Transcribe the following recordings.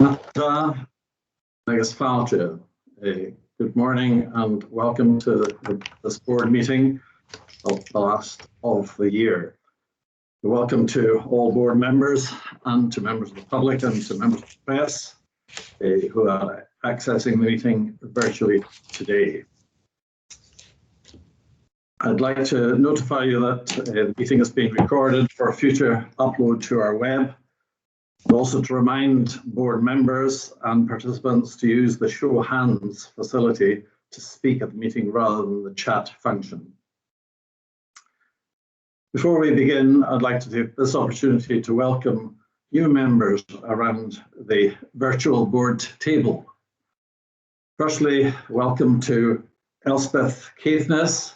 Good morning and welcome to this board meeting of the last of the year. Welcome to all board members and to members of the public and to members of the press who are accessing the meeting virtually today. I'd like to notify you that the meeting is being recorded for future upload to our web. Also to remind board members and participants to use the show hands facility to speak at the meeting rather than the chat function. Before we begin, I'd like to take this opportunity to welcome new members around the virtual board table. Firstly, welcome to Elspeth Caithness,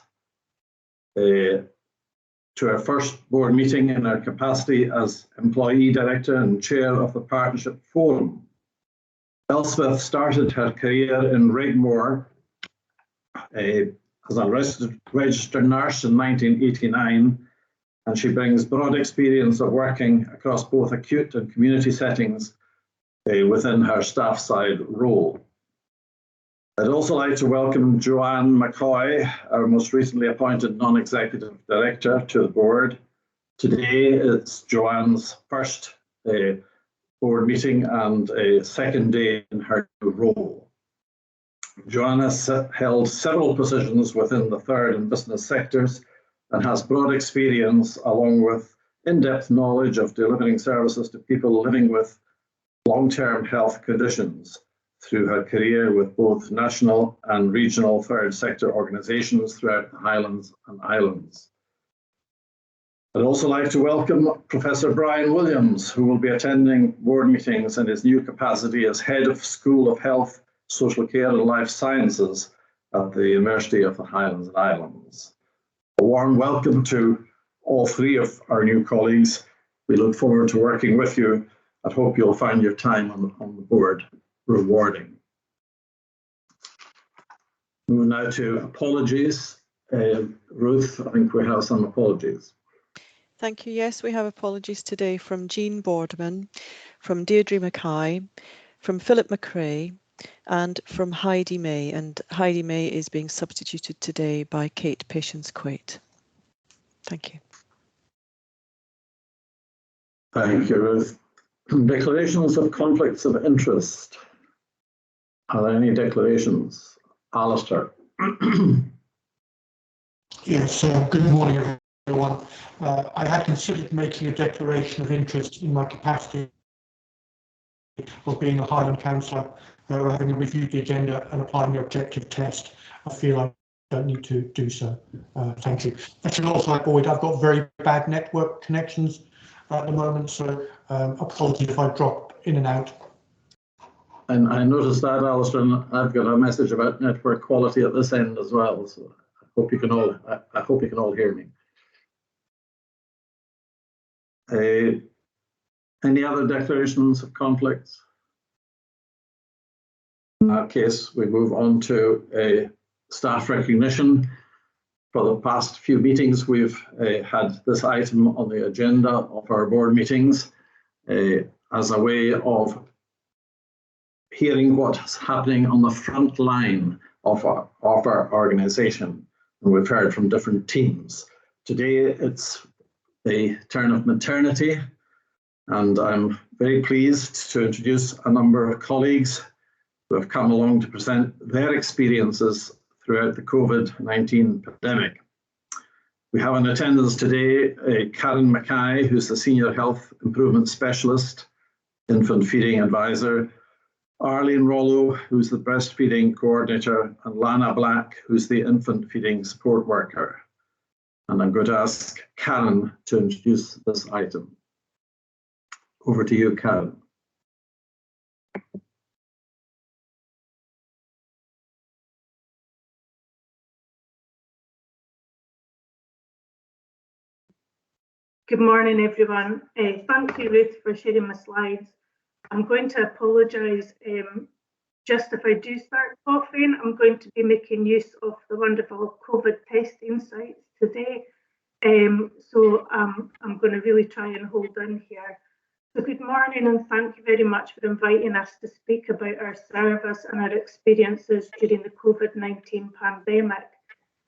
to our first board meeting in our capacity as Employee Director and Chair of the Partnership Forum. Elspeth started her career in Rigmore as a registered nurse in 1989, and she brings broad experience of working across both acute and community settings within her staff side role. I'd also like to welcome Joanne McCoy, our most recently appointed non-executive director, to the board. Today it's Joanne's first board meeting and a second day in her new role. Joanne has held several positions within the third and business sectors and has broad experience along with in-depth knowledge of delivering services to people living with long-term health conditions through her career with both national and regional third sector organisations throughout the Highlands and Islands. I'd also like to welcome Professor Brian Williams, who will be attending board meetings in his new capacity as Head of School of Health, Social Care and Life Sciences at the University of the Highlands and Islands. A warm welcome to all three of our new colleagues. We look forward to working with you and hope you'll find your time on the board rewarding. Moving now to apologies. Ruth, I think we have some apologies. Thank you. Yes, we have apologies today from Jean Boardman, from Deirdre Mackay, from Philip McRae, and from Heidi May. And Heidi May is being substituted today by Kate Patience-Quate. Thank you. Thank you, Ruth. Declarations of conflicts of interest. Are there any declarations? Alistair. Yes, good morning, everyone. I had considered making a declaration of interest in my capacity of being a Highland councillor, having reviewed the agenda and applying the objective test. I feel I don't need to do so. Thank you. I should also avoid, I've got very bad network connections at the moment, so apologies if I drop in and out. And I noticed that, Alistair, and I've got a message about network quality at this end as well. So I hope you can all hear me. Any other declarations of conflicts? In that case, we move on to a staff recognition. For the past few meetings, we've had this item on the agenda of our board meetings as a way of hearing what's happening on the front line of our organisation. And we've heard from different teams. Today, it's the turn of maternity, and I'm very pleased to introduce a number of colleagues who have come along to present their experiences throughout the COVID-19 pandemic. We have in attendance today Karen Mackay, who's the Senior Health Improvement Specialist, Infant Feeding Advisor, Arlene Rollo, who's the Breastfeeding Coordinator, and Lana Black, who's the Infant Feeding Support Worker. And I'm going to ask Karen to introduce this item. Over to you, Karen. Good morning, everyone. Thank you, Ruth, for sharing my slides. I'm going to apologise. Just if I do start coughing, I'm going to be making use of the wonderful COVID testing sites today. So I'm going to really try and hold in here. So good morning and thank you very much for inviting us to speak about our service and our experiences during the COVID-19 pandemic.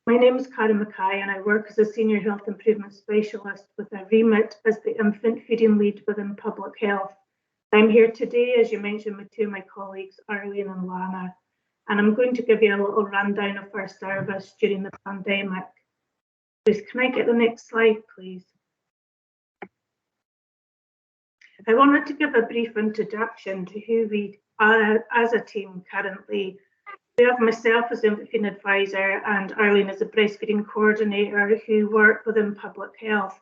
My name is Karen Mackay and I work as a Senior Health Improvement Specialist with a remit as the Infant Feeding Lead within Public Health. I'm here today, as you mentioned, with two of my colleagues, Arlene and Lana, and I'm going to give you a little rundown of our service during the pandemic. Please, can I get the next slide, please? I wanted to give a brief introduction to who we are as a team currently. We have myself as the Infant Feeding Advisor and Arlene as the Breastfeeding Coordinator who work within Public Health.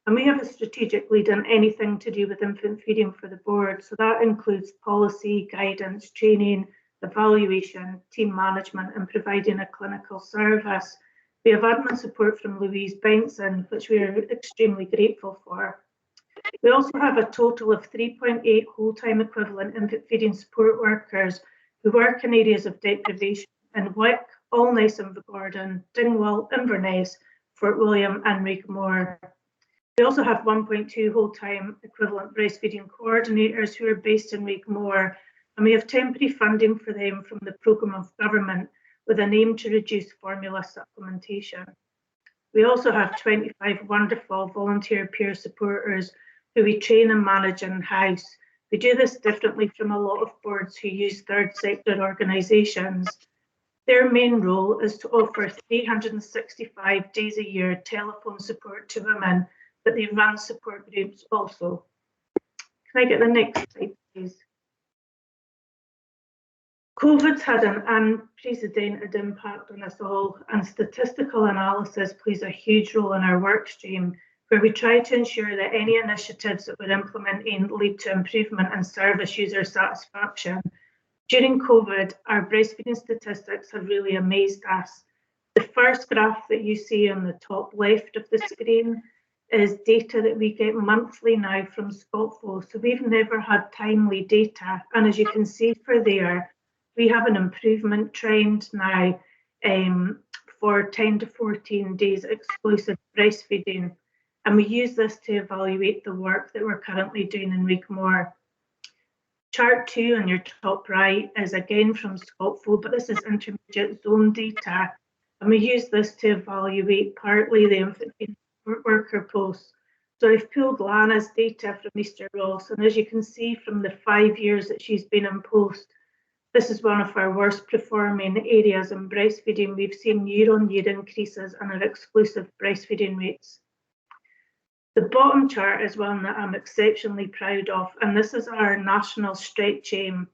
And we have a strategic lead in anything to do with infant feeding for the board. So that includes policy, guidance, training, evaluation, team management and providing a clinical service. We have admin support from Louise Benson, which we are extremely grateful for. We also have a total of 3.8 whole-time equivalent infant feeding support workers who work in areas of deprivation in Wick, Alness, Invergordon, Dingwall, Inverness, Fort William and Raigmore. We also have 1.2 whole-time equivalent breastfeeding coordinators who are based in Raigmore, and we have temporary funding for them from the Programme of Government with an aim to reduce formula supplementation. We also have 25 wonderful volunteer peer supporters who we train and manage in-house. We do this differently from a lot of boards who use third sector organisations. Their main role is to offer 365 days a year telephone support to women, but they run support groups also. Can I get the next slide, please? COVID's had an unprecedented impact on us all, and statistical analysis plays a huge role in our work stream, where we try to ensure that any initiatives that we're implementing lead to improvement in service user satisfaction. During COVID, our breastfeeding statistics have really amazed us. The first graph that you see on the top left of the screen is data that we get monthly now from ScotFo. So we've never had timely data. And as you can see for there, we have an improvement trend now for 10 to 14 days exclusive breastfeeding. And we use this to evaluate the work that we're currently doing in Raigmore. Chart 2 on your top right is again from ScotFo, but this is intermediate zone data. And we use this to evaluate partly the infant feeding worker posts. So I've pulled Lana's data from Easter Ross, and as you can see from the 5 years that she's been in post, this is one of our worst performing areas in breastfeeding. We've seen year-on-year increases in our exclusive breastfeeding rates. The bottom chart is one that I'm exceptionally proud of, and this is our national stretch aim.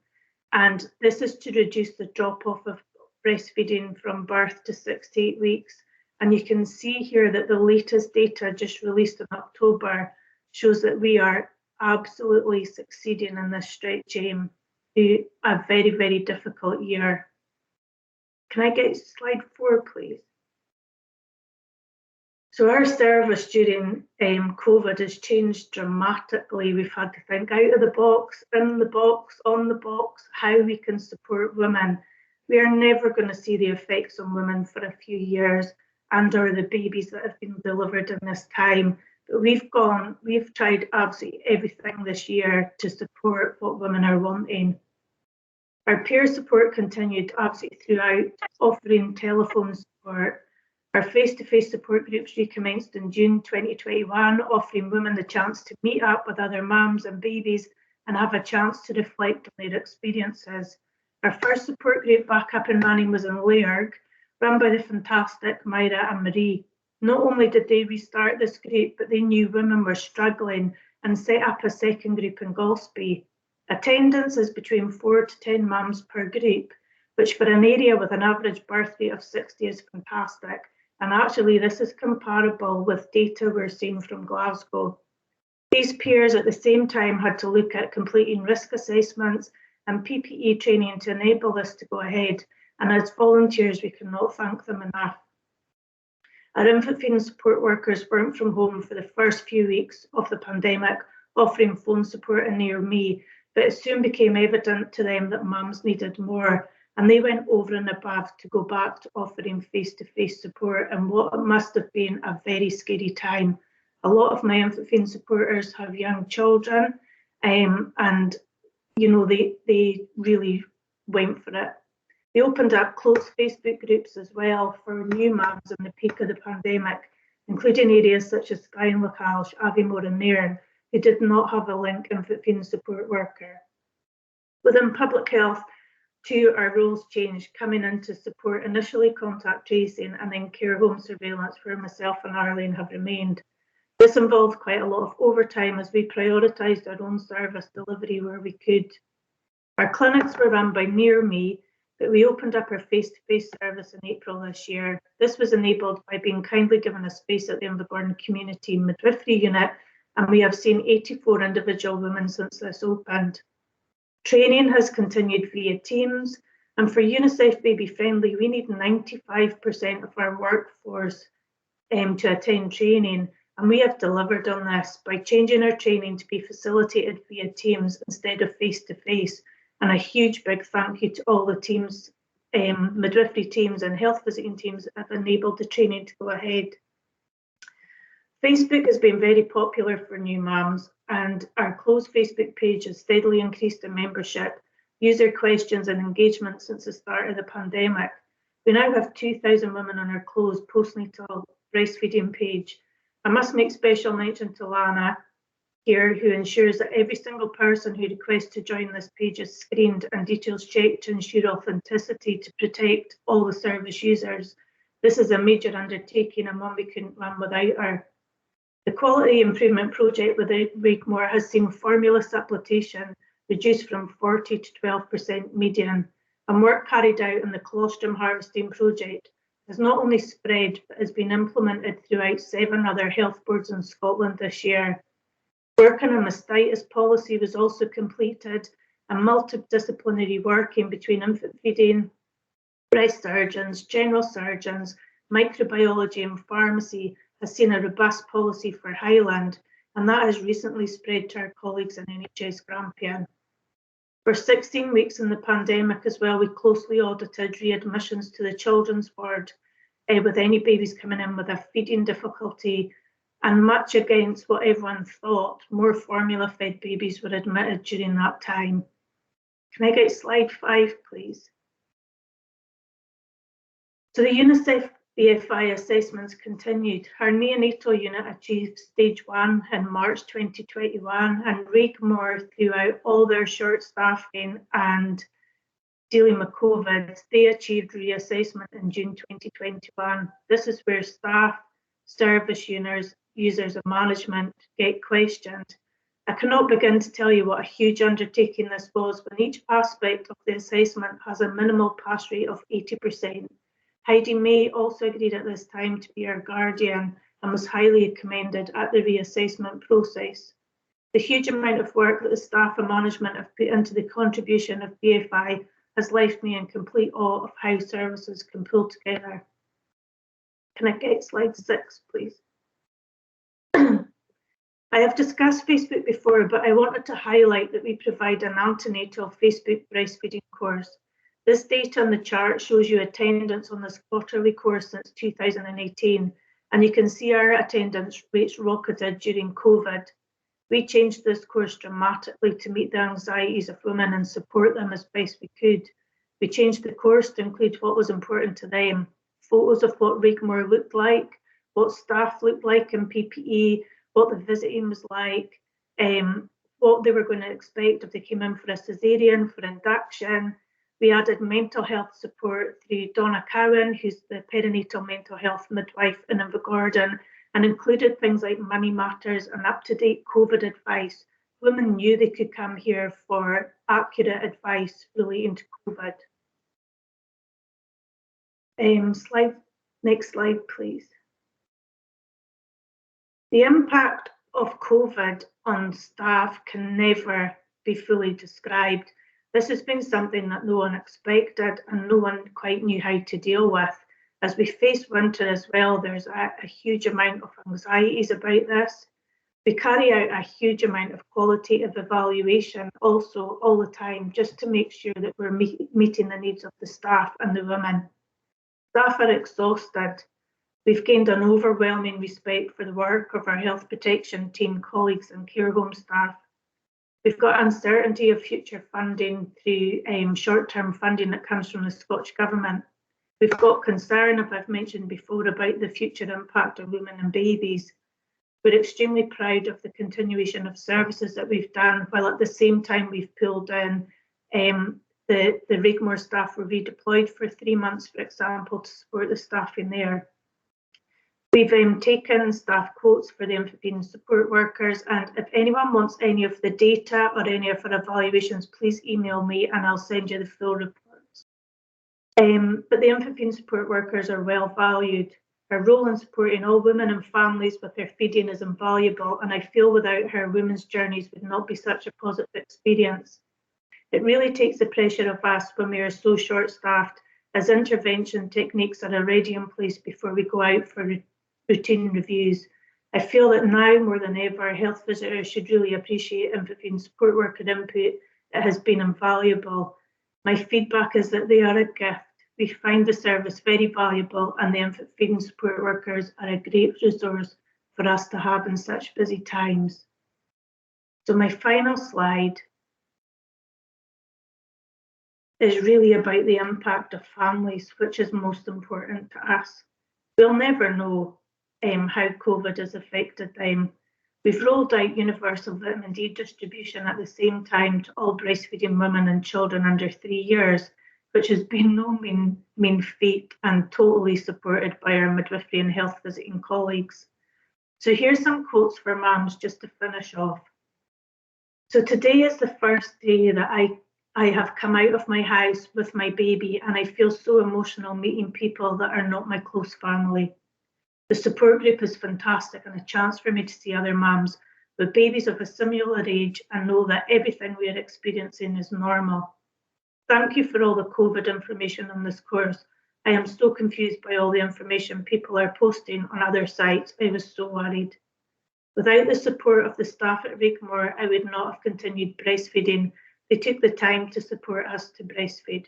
And this is to reduce the drop-off of breastfeeding from birth to 6 to 8 weeks. And you can see here that the latest data just released in October shows that we are absolutely succeeding in this stretch aim to a very, very difficult year. Can I get slide 4, please? So our service during COVID has changed dramatically. We've had to think out of the box, in the box, on the box, how we can support women. We are never going to see the effects on women for a few years and or the babies that have been delivered in this time. But we've tried absolutely everything this year to support what women are wanting. Our peer support continued absolutely throughout, offering telephone support. Our face-to-face support groups recommenced in June 2021, offering women the chance to meet up with other mums and babies and have a chance to reflect on their experiences. Our first support group back up and running was in Lairg, run by the fantastic Myra and Marie. Not only did they restart this group, but they knew women were struggling and set up a second group in Golspie. Attendance is between 4 to 10 mums per group, which for an area with an average birth rate of 60 is fantastic. And actually this is comparable with data we're seeing from Glasgow. These peers at the same time had to look at completing risk assessments and PPE training to enable this to go ahead. And as volunteers, we cannot thank them enough. Our infant feeding support workers worked from home for the first few weeks of the pandemic, offering phone support in near me, but it soon became evident to them that mums needed more, and they went over and above to go back to offering face-to-face support in what must have been a very scary time. A lot of my infant feeding supporters have young children, and you know, they really went for it. They opened up closed Facebook groups as well for new mums in the peak of the pandemic, including areas such as Skye and Lochalsh, Aviemore and Nairn, who did not have a link infant feeding support worker. Within public health, too, our roles changed, coming in to support initially contact tracing and then care home surveillance, where myself and Arlene have remained. This involved quite a lot of overtime as we prioritised our own service delivery where we could. Our clinics were run by Near Me, but we opened up our face-to-face service in April this year. This was enabled by being kindly given a space at the Invergordon Community Midwifery Unit, and we have seen 84 individual women since this opened. Training has continued via Teams, and for Unicef Baby Friendly, we need 95% of our workforce to attend training, and we have delivered on this by changing our training to be facilitated via Teams instead of face-to-face. And a huge big thank you to all the teams, midwifery teams and health visiting teams that have enabled the training to go ahead. Facebook has been very popular for new mums, and our closed Facebook page has steadily increased in membership, user questions and engagement since the start of the pandemic. We now have 2,000 women on our closed postnatal breastfeeding page. I must make special mention to Lana here, who ensures that every single person who requests to join this page is screened and details checked to ensure authenticity to protect all the service users. This is a major undertaking and one we couldn't run without her. The Quality Improvement Project with Wakemore has seen formula supplementation reduced from 40 to 12% median, and work carried out in the colostrum harvesting project has not only spread but has been implemented throughout 7 other health boards in Scotland this year. Work on a mastitis policy was also completed, and multidisciplinary working between infant feeding, breast surgeons, general surgeons, microbiology and pharmacy has seen a robust policy for Highland, and that has recently spread to our colleagues in NHS Grampian. For 16 weeks in the pandemic as well, we closely audited readmissions to the children's ward with any babies coming in with a feeding difficulty, and much against what everyone thought, more formula-fed babies were admitted during that time. Can I get slide 5, please? So the Unicef Bfi Assessments continued. Our neonatal unit achieved stage 1 in March 2021, and Wakemore, throughout all their short staffing and dealing with COVID, they achieved reassessment in June 2021. This is where staff, service users and management get questioned. I cannot begin to tell you what a huge undertaking this was when each aspect of the assessment has a minimal pass rate of 80%. Heidi May also agreed at this time to be our guardian and was highly commended at the reassessment process. The huge amount of work that the staff and management have put into the contribution of BFI has left me in complete awe of how services can pull together. Can I get slide 6, please? I have discussed Facebook before, but I wanted to highlight that we provide an antenatal Facebook breastfeeding course. This data on the chart shows you attendance on this quarterly course since 2018, and you can see our attendance rates rocketed during COVID. We changed this course dramatically to meet the anxieties of women and support them as best we could. We changed the course to include what was important to them, photos of what Wakemore looked like, what staff looked like in PPE, what the visiting was like, what they were going to expect if they came in for a caesarean, for induction. We added mental health support through Donna Cowan, who's the perinatal mental health midwife in Invergordon, and included things like money matters and up-to-date COVID advice. Women knew they could come here for accurate advice relating to COVID. Next slide, please. The impact of COVID on staff can never be fully described. This has been something that no one expected and no one quite knew how to deal with. As we face winter as well, there's a huge amount of anxieties about this. We carry out a huge amount of qualitative evaluation also all the time, just to make sure that we're meeting the needs of the staff and the women. Staff are exhausted. We've gained an overwhelming respect for the work of our health protection team, colleagues and care home staff. We've got uncertainty of future funding through short-term funding that comes from the Scottish Government. We've got concern, as I've mentioned before, about the future impact of women and babies. We're extremely proud of the continuation of services that we've done, while at the same time we've pulled down the Rigmore staff were redeployed for 3 months, for example, to support the staff in there. We've taken staff quotes for the infant support workers, and if anyone wants any of the data or any of our evaluations, please email me and I'll send you the full reports. But the infant support workers are well valued. Her role in supporting all women and families with their feeding is invaluable, and I feel without her, women's journeys would not be such a positive experience. It really takes the pressure off us when we are so short-staffed, as intervention techniques are already in place before we go out for routine reviews. I feel that now more than ever, health visitors should really appreciate infant support worker input. It has been invaluable. My feedback is that they are a gift. We find the service very valuable, and the infant feeding support workers are a great resource for us to have in such busy times. So my final slide is really about the impact of families, which is most important to us. We'll never know how COVID has affected them. We've rolled out universal vitamin D distribution at the same time to all breastfeeding women and children under 3 years, which has been no mean feat and totally supported by our midwifery and health visiting colleagues. So here's some quotes for mums just to finish off. So today is the first day that I have come out of my house with my baby, and I feel so emotional meeting people that are not my close family. The support group is fantastic and a chance for me to see other mums with babies of a similar age and know that everything we are experiencing is normal. Thank you for all the COVID information on this course. I am so confused by all the information people are posting on other sites. I was so worried. Without the support of the staff at Rigmore, I would not have continued breastfeeding. They took the time to support us to breastfeed.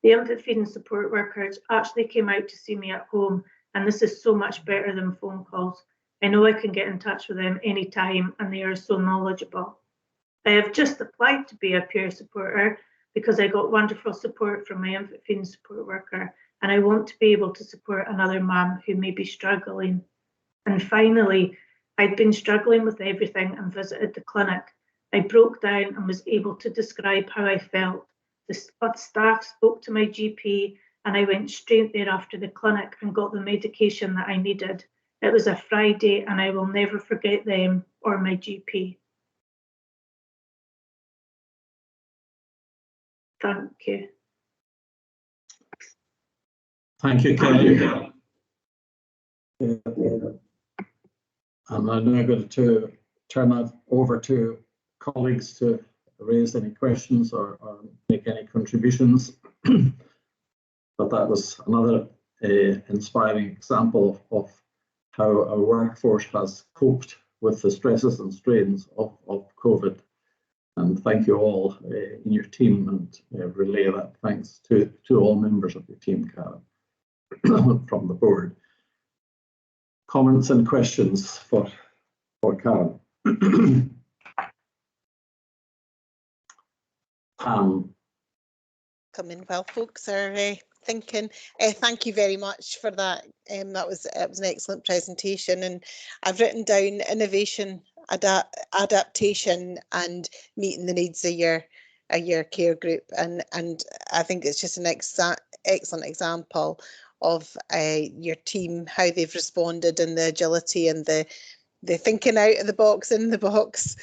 The infant feeding support workers actually came out to see me at home, and this is so much better than phone calls. I know I can get in touch with them anytime, and they are so knowledgeable. I have just applied to be a peer supporter because I got wonderful support from my infant feeding support worker, and I want to be able to support another mum who may be struggling. And finally, I'd been struggling with everything and visited the clinic. I broke down and was able to describe how I felt. The staff spoke to my GP, and I went straight there after the clinic and got the medication that I needed. It was a Friday, and I will never forget them or my GP. Thank you. Thank you, Kelly. I'm now going to turn that over to colleagues to raise any questions or make any contributions. But that was another inspiring example of how our workforce has coped with the stresses and strains of COVID. And thank you all in your team, and relay that thanks to all members of your team, Karen, from the board. Comments and questions for Karen. Pam. Coming well, folks are thinking. Thank you very much for that. It was an excellent presentation, and I've written down innovation, adaptation, and meeting the needs of your care group, and I think it's just an excellent example of your team, how they've responded, and the agility and the thinking out of the box, in the box.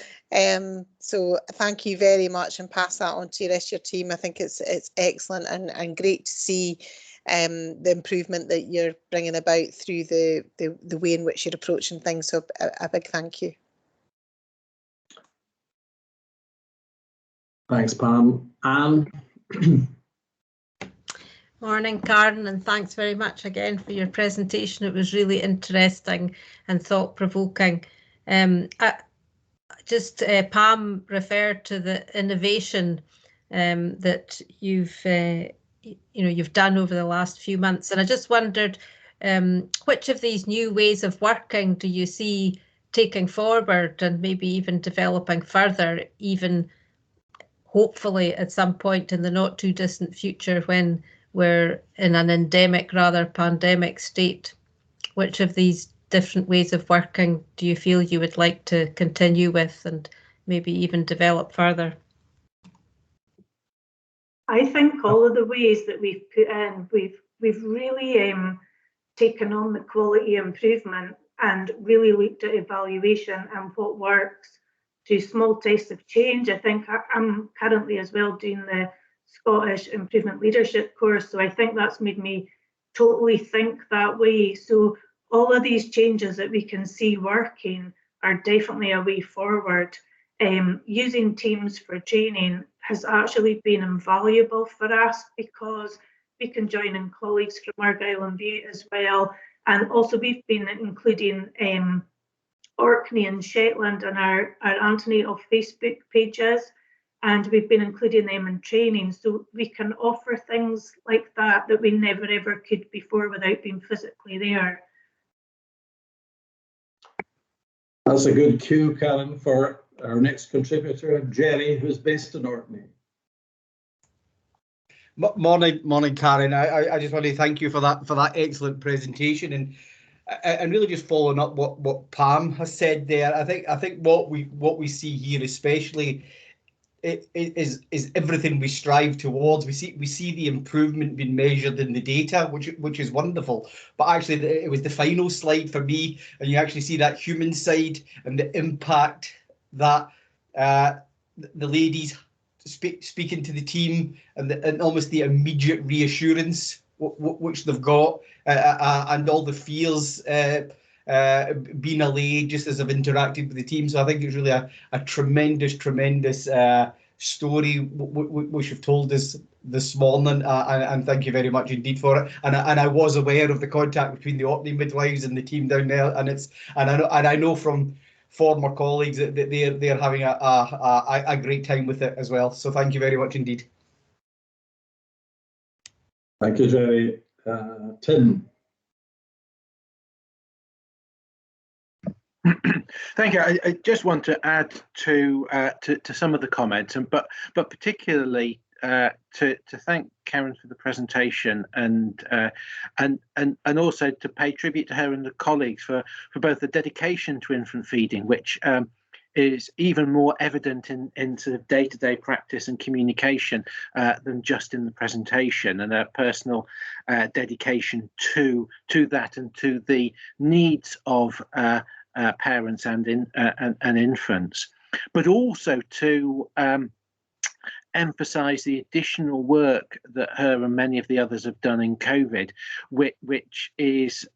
So thank you very much, and pass that on to the rest of your team. I think it's excellent and great to see the improvement that you're bringing about through the way in which you're approaching things. So a big thank you. Thanks, Pam. Anne. Morning, Karen, and thanks very much again for your presentation. It was really interesting and thought-provoking. Pam referred to the innovation that you've done over the last few months, and I just wondered which of these new ways of working do you see taking forward and maybe even developing further, even hopefully at some point in the not too distant future when we're in an endemic rather pandemic state? Which of these different ways of working do you feel you would like to continue with and maybe even develop further? I think all of the ways that we've put in, we've really taken on the quality improvement and really looked at evaluation and what works to small tests of change. I think I'm currently as well doing the Scottish Improvement Leadership course, so I think that's made me totally think that way. So all of these changes that we can see working are definitely a way forward. Using Teams for training has actually been invaluable for us because we can join in colleagues from Argyll and Bute as well. And also we've been including Orkney and Shetland on our antenatal Facebook pages, and we've been including them in training. So we can offer things like that we never ever could before without being physically there. That's a good cue, Karen, for our next contributor, Jerry, who's based in Orkney. Morning, Karen. I just want to thank you for that excellent presentation, and really just following up what Pam has said there. I think what we see here, especially, is everything we strive towards. We see the improvement being measured in the data, which is wonderful. But actually, it was the final slide for me, and you actually see that human side and the impact that the ladies speaking to the team and almost the immediate reassurance which they've got, and all the fears being allayed just as I've interacted with the team. So I think it's really a tremendous story which you've told us this morning, and thank you very much indeed for it. And I was aware of the contact between the Orkney midwives and the team down there, and I know from former colleagues that they're having a great time with it as well. So thank you very much indeed. Thank you, Jerry. Tim. Thank you. I just want to add to some of the comments, but particularly to thank Karen for the presentation, and also to pay tribute to her and the colleagues for both the dedication to infant feeding, which is even more evident in sort of day-to-day practice and communication than just in the presentation, and a personal dedication to that and to the needs of parents and infants, but also to emphasise the additional work that her and many of the others have done in COVID, which is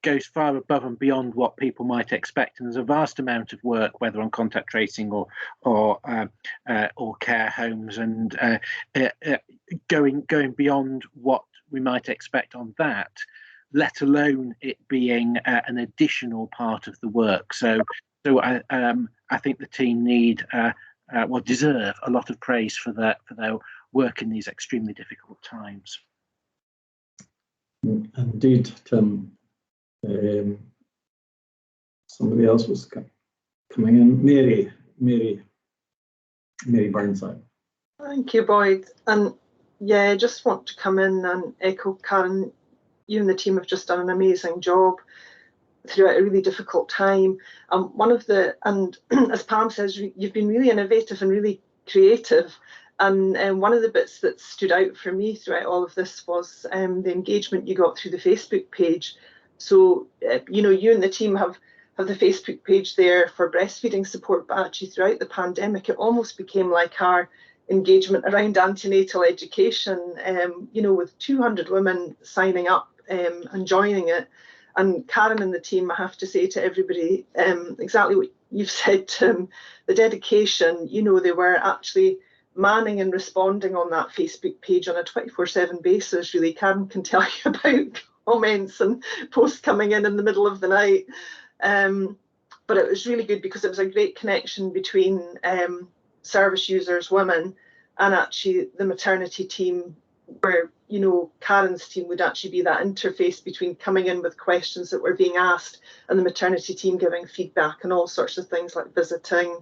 goes far above and beyond what people might expect. And there's a vast amount of work, whether on contact tracing or care homes, and going beyond what we might expect on that, let alone it being an additional part of the work. So I think the team deserve a lot of praise for their work in these extremely difficult times. Indeed, Tim. Somebody else was coming in. Mary Burnside. Thank you, Boyd. And yeah, I just want to come in and echo Karen. You and the team have just done an amazing job throughout a really difficult time. And as Pam says, you've been really innovative and really creative. And one of the bits that stood out for me throughout all of this was the engagement you got through the Facebook page. So, you and the team have the Facebook page there for breastfeeding support, but actually throughout the pandemic, it almost became like our engagement around antenatal education, with 200 women signing up and joining it. And Karen and the team, I have to say to everybody, exactly what you've said, the dedication, they were actually manning and responding on that Facebook page on a 24/7 basis, really. Karen can tell you about comments and posts coming in the middle of the night. But it was really good because it was a great connection between service users, women, and actually the maternity team, where you know, Karen's team would actually be that interface between coming in with questions that were being asked and the maternity team giving feedback and all sorts of things like visiting,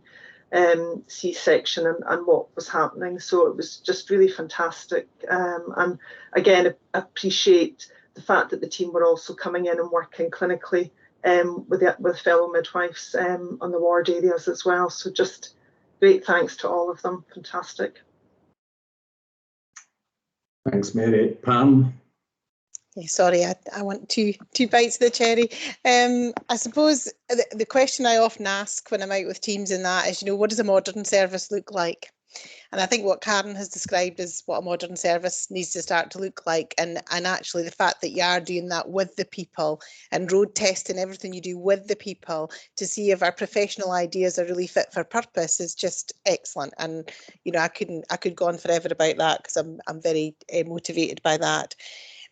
C-section and what was happening. So it was just really fantastic. And again, I appreciate the fact that the team were also coming in and working clinically with fellow midwives on the ward areas as well. So just great thanks to all of them. Fantastic. Thanks, Mary. Pam? Yeah, sorry, I want two bites of the cherry. I suppose the question I often ask when I'm out with teams in that is, you know, what does a modern service look like? And I think what Karen has described is what a modern service needs to start to look like. And actually the fact that you are doing that with the people and road testing everything you do with the people to see if our professional ideas are really fit for purpose is just excellent. And, you know, I could go on forever about that because I'm very motivated by that.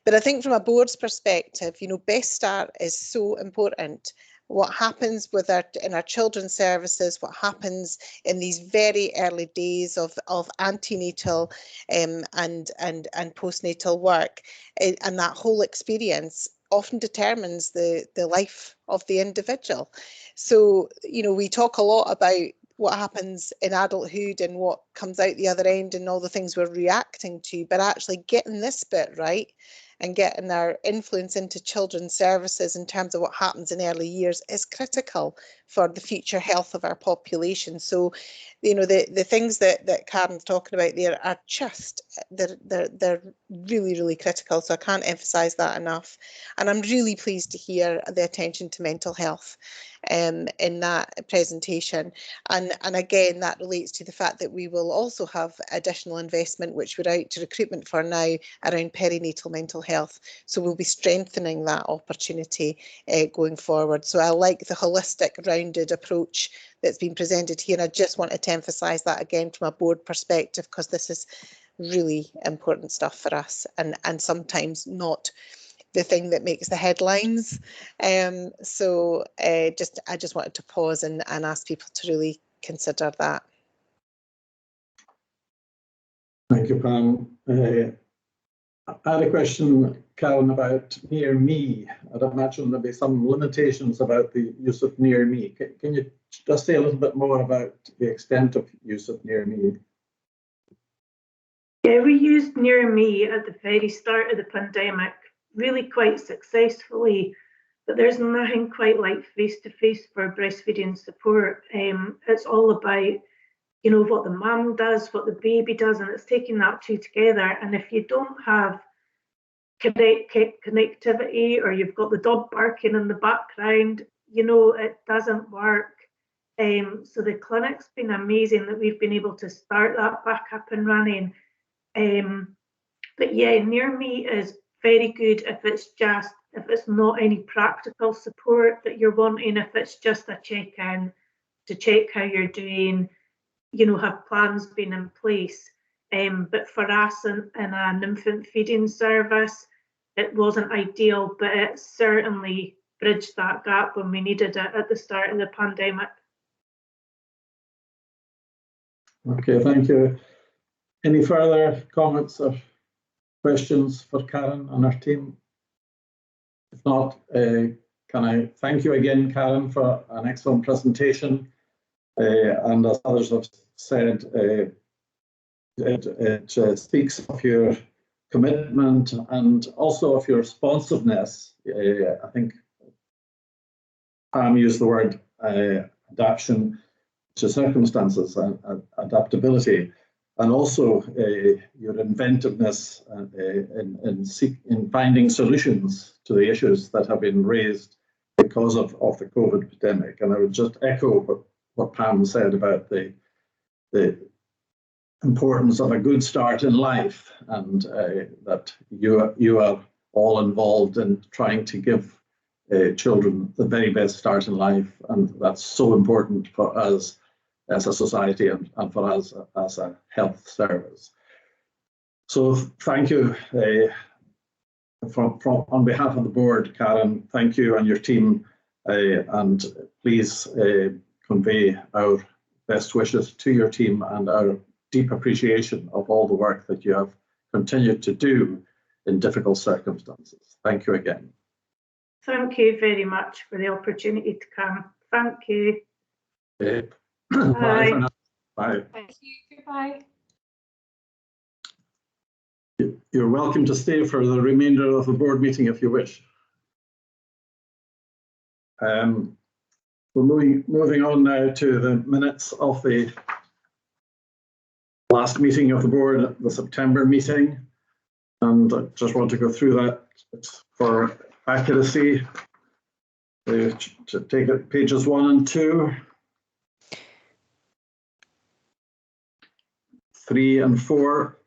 But I think from a board's perspective, you know, Best Start is so important. What happens with in our children's services, what happens in these very early days of antenatal and postnatal work, and that whole experience often determines the life of the individual. So, you know, we talk a lot about what happens in adulthood and what comes out the other end and all the things we're reacting to, but actually getting this bit right and getting our influence into children's services in terms of what happens in early years is critical for the future health of our population. So, you know, the things that Karen's talking about there are just, they're really, really critical. So I can't emphasise that enough. And I'm really pleased to hear the attention to mental health in that presentation. And again, that relates to the fact that we will also have additional investment, which we're out to recruitment for now, around perinatal mental health. So we'll be strengthening that opportunity going forward. So I like the holistic, rounded approach that's been presented here. And I just wanted to emphasise that again from a board perspective, because this is really important stuff for us and sometimes not the thing that makes the headlines. So I just wanted to pause and ask people to really consider that. Thank you, Pam. I had a question, Karen, about near me. I'd imagine there'll be some limitations about the use of near me. Can you just say a little bit more about the extent of use of near me? Yeah, we used near me at the very start of the pandemic, really quite successfully, but there's nothing quite like face-to-face for breastfeeding support. It's all about, you know, what the mum does, what the baby does, and it's taking that two together. And if you don't have connectivity, or you've got the dog barking in the background, you know, it doesn't work. So the clinic's been amazing that we've been able to start that back up and running. But yeah, near me is very good if it's not any practical support that you're wanting, if it's just a check-in to check how you're doing, you know, have plans been in place. But for us in an infant feeding service, it wasn't ideal, but it certainly bridged that gap when we needed it at the start of the pandemic. Okay, thank you. Any further comments or questions for Karen and her team? If not, can I thank you again, Karen, for an excellent presentation. And as others have said, it speaks of your commitment and also of your responsiveness. I think Pam used the word adaptation to circumstances and adaptability, and also your inventiveness in finding solutions to the issues that have been raised because of the COVID pandemic. And I would just echo what Pam said about the importance of a good start in life, and that you are all involved in trying to give children the very best start in life, and that's so important for us as a society and for us as a health service. So thank you on behalf of the board, Karen. Thank you and your team, and please convey our best wishes to your team and our deep appreciation of all the work that you have continued to do in difficult circumstances. Thank you again. Thank you very much for the opportunity to come. Thank you. Okay. Bye. Bye for now. Bye. Thank you. Goodbye. You're welcome to stay for the remainder of the board meeting if you wish. We're moving on now to the minutes of the last meeting of the board, the September meeting. And I just want to go through that for accuracy. To take it pages 1 and 2, 3 and 4.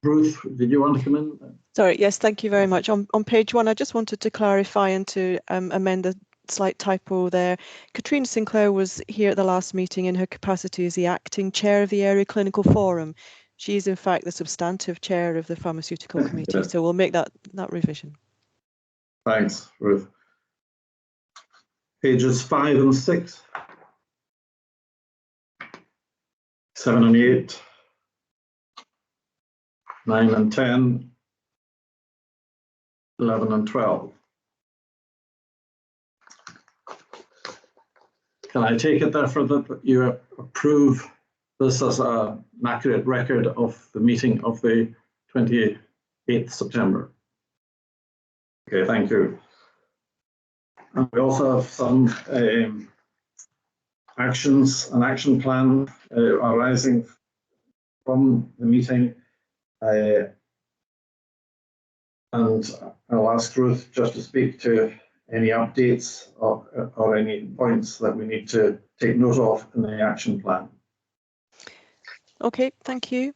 Ruth, did you want to come in? Sorry, yes, thank you very much. On page 1, I just wanted to clarify and to amend the slight typo there. Katrina Sinclair was here at the last meeting in her capacity as the acting chair of the Area Clinical Forum. She is in fact the substantive chair of the Pharmaceutical Committee, Yes. so we'll make that revision. Thanks, Ruth. Pages 5 and 6, 7 and 8, 9 and 10, 11 and 12. Can I take it therefore that you approve this as an accurate record of the meeting of the 28th September? Okay, thank you. And we also have some an action plan arising from the meeting. And I'll ask Ruth just to speak to any updates or any points that we need to take note of in the action plan. Okay, thank you.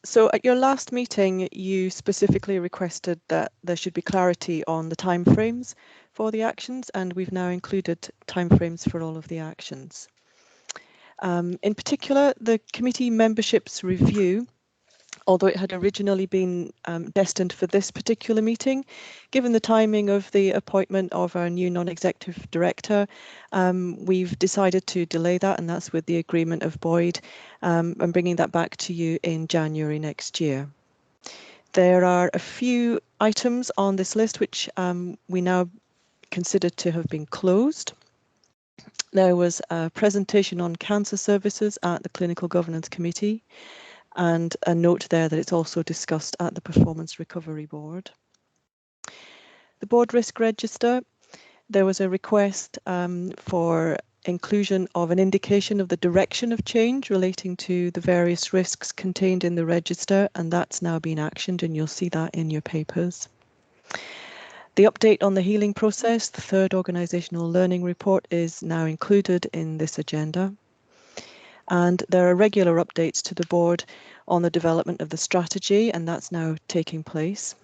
So at your last meeting, you specifically requested that there should be clarity on the timeframes for the actions, and we've now included timeframes for all of the actions. In particular, the committee membership's review, although it had originally been destined for this particular meeting, given the timing of the appointment of our new non-executive director, we've decided to delay that, and that's with the agreement of Boyd, and bringing that back to you in January next year. There are a few items on this list which we now consider to have been closed. There was a presentation on cancer services at the Clinical Governance Committee, and a note there that it's also discussed at the Performance Recovery Board. The Board Risk Register, there was a request for inclusion of an indication of the direction of change relating to the various risks contained in the register, and that's now been actioned, and you'll see that in your papers. The update on the healing process, the third organisational learning report, is now included in this agenda. And there are regular updates to the board on the development of the strategy, and that's now taking place.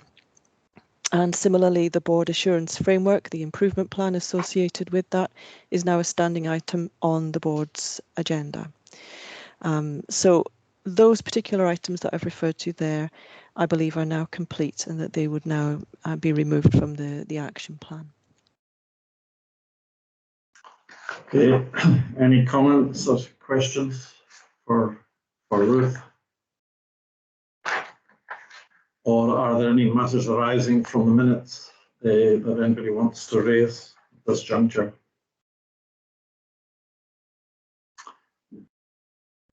And similarly, the board assurance framework, the improvement plan associated with that, is now a standing item on the board's agenda. So those particular items that I've referred to there, I believe, are now complete, and that they would now be removed from the action plan. Okay, any comments or questions for Ruth? Or are there any matters arising from the minutes that anybody wants to raise at this juncture?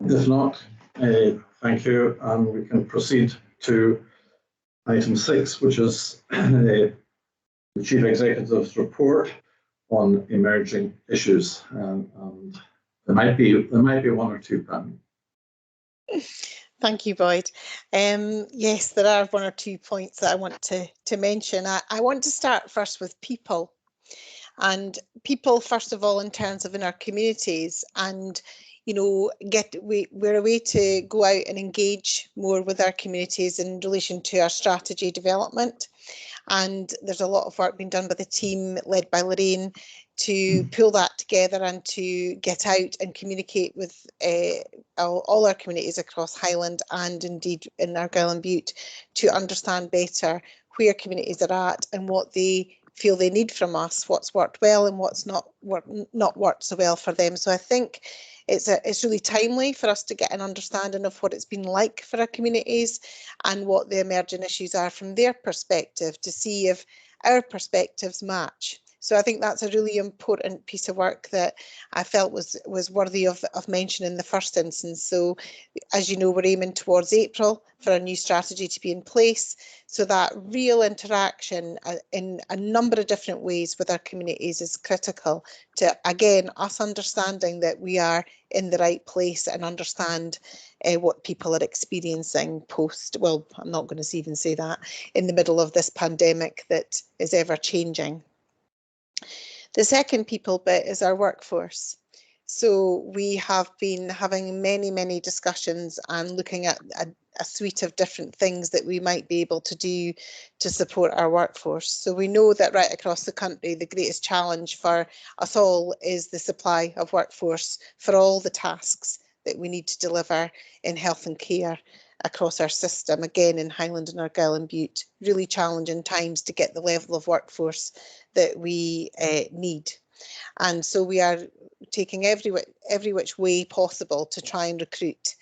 If not, thank you, and we can proceed to item 6, which is the Chief Executive's report on emerging issues, and there might be one or two, Pam. Thank you, Boyd. Yes, there are one or two points that I want to mention. I want to start first with people. And people, first of all, in terms of in our communities, and you know, we're a way to go out and engage more with our communities in relation to our strategy development. And there's a lot of work being done by the team led by Lorraine to pull that together and to get out and communicate with all our communities across Highland and indeed in Argyll and Bute to understand better where communities are at and what they feel they need from us, what's worked well and what's not worked so well for them. So I think it's really timely for us to get an understanding of what it's been like for our communities and what the emerging issues are from their perspective, to see if our perspectives match. So I think that's a really important piece of work that I felt was worthy of mention in the first instance. So as you know, we're aiming towards April for a new strategy to be in place. So that real interaction in a number of different ways with our communities is critical to, again, us understanding that we are in the right place and understand what people are experiencing post, well, I'm not going to even say that, in the middle of this pandemic that is ever changing. The second people bit is our workforce. So we have been having many discussions and looking at a suite of different things that we might be able to do to support our workforce. So we know that right across the country, the greatest challenge for us all is the supply of workforce for all the tasks that we need to deliver in health and care across our system. Again, in Highland and Argyll and Bute, really challenging times to get the level of workforce that we need. And so we are taking every which way possible to try and recruit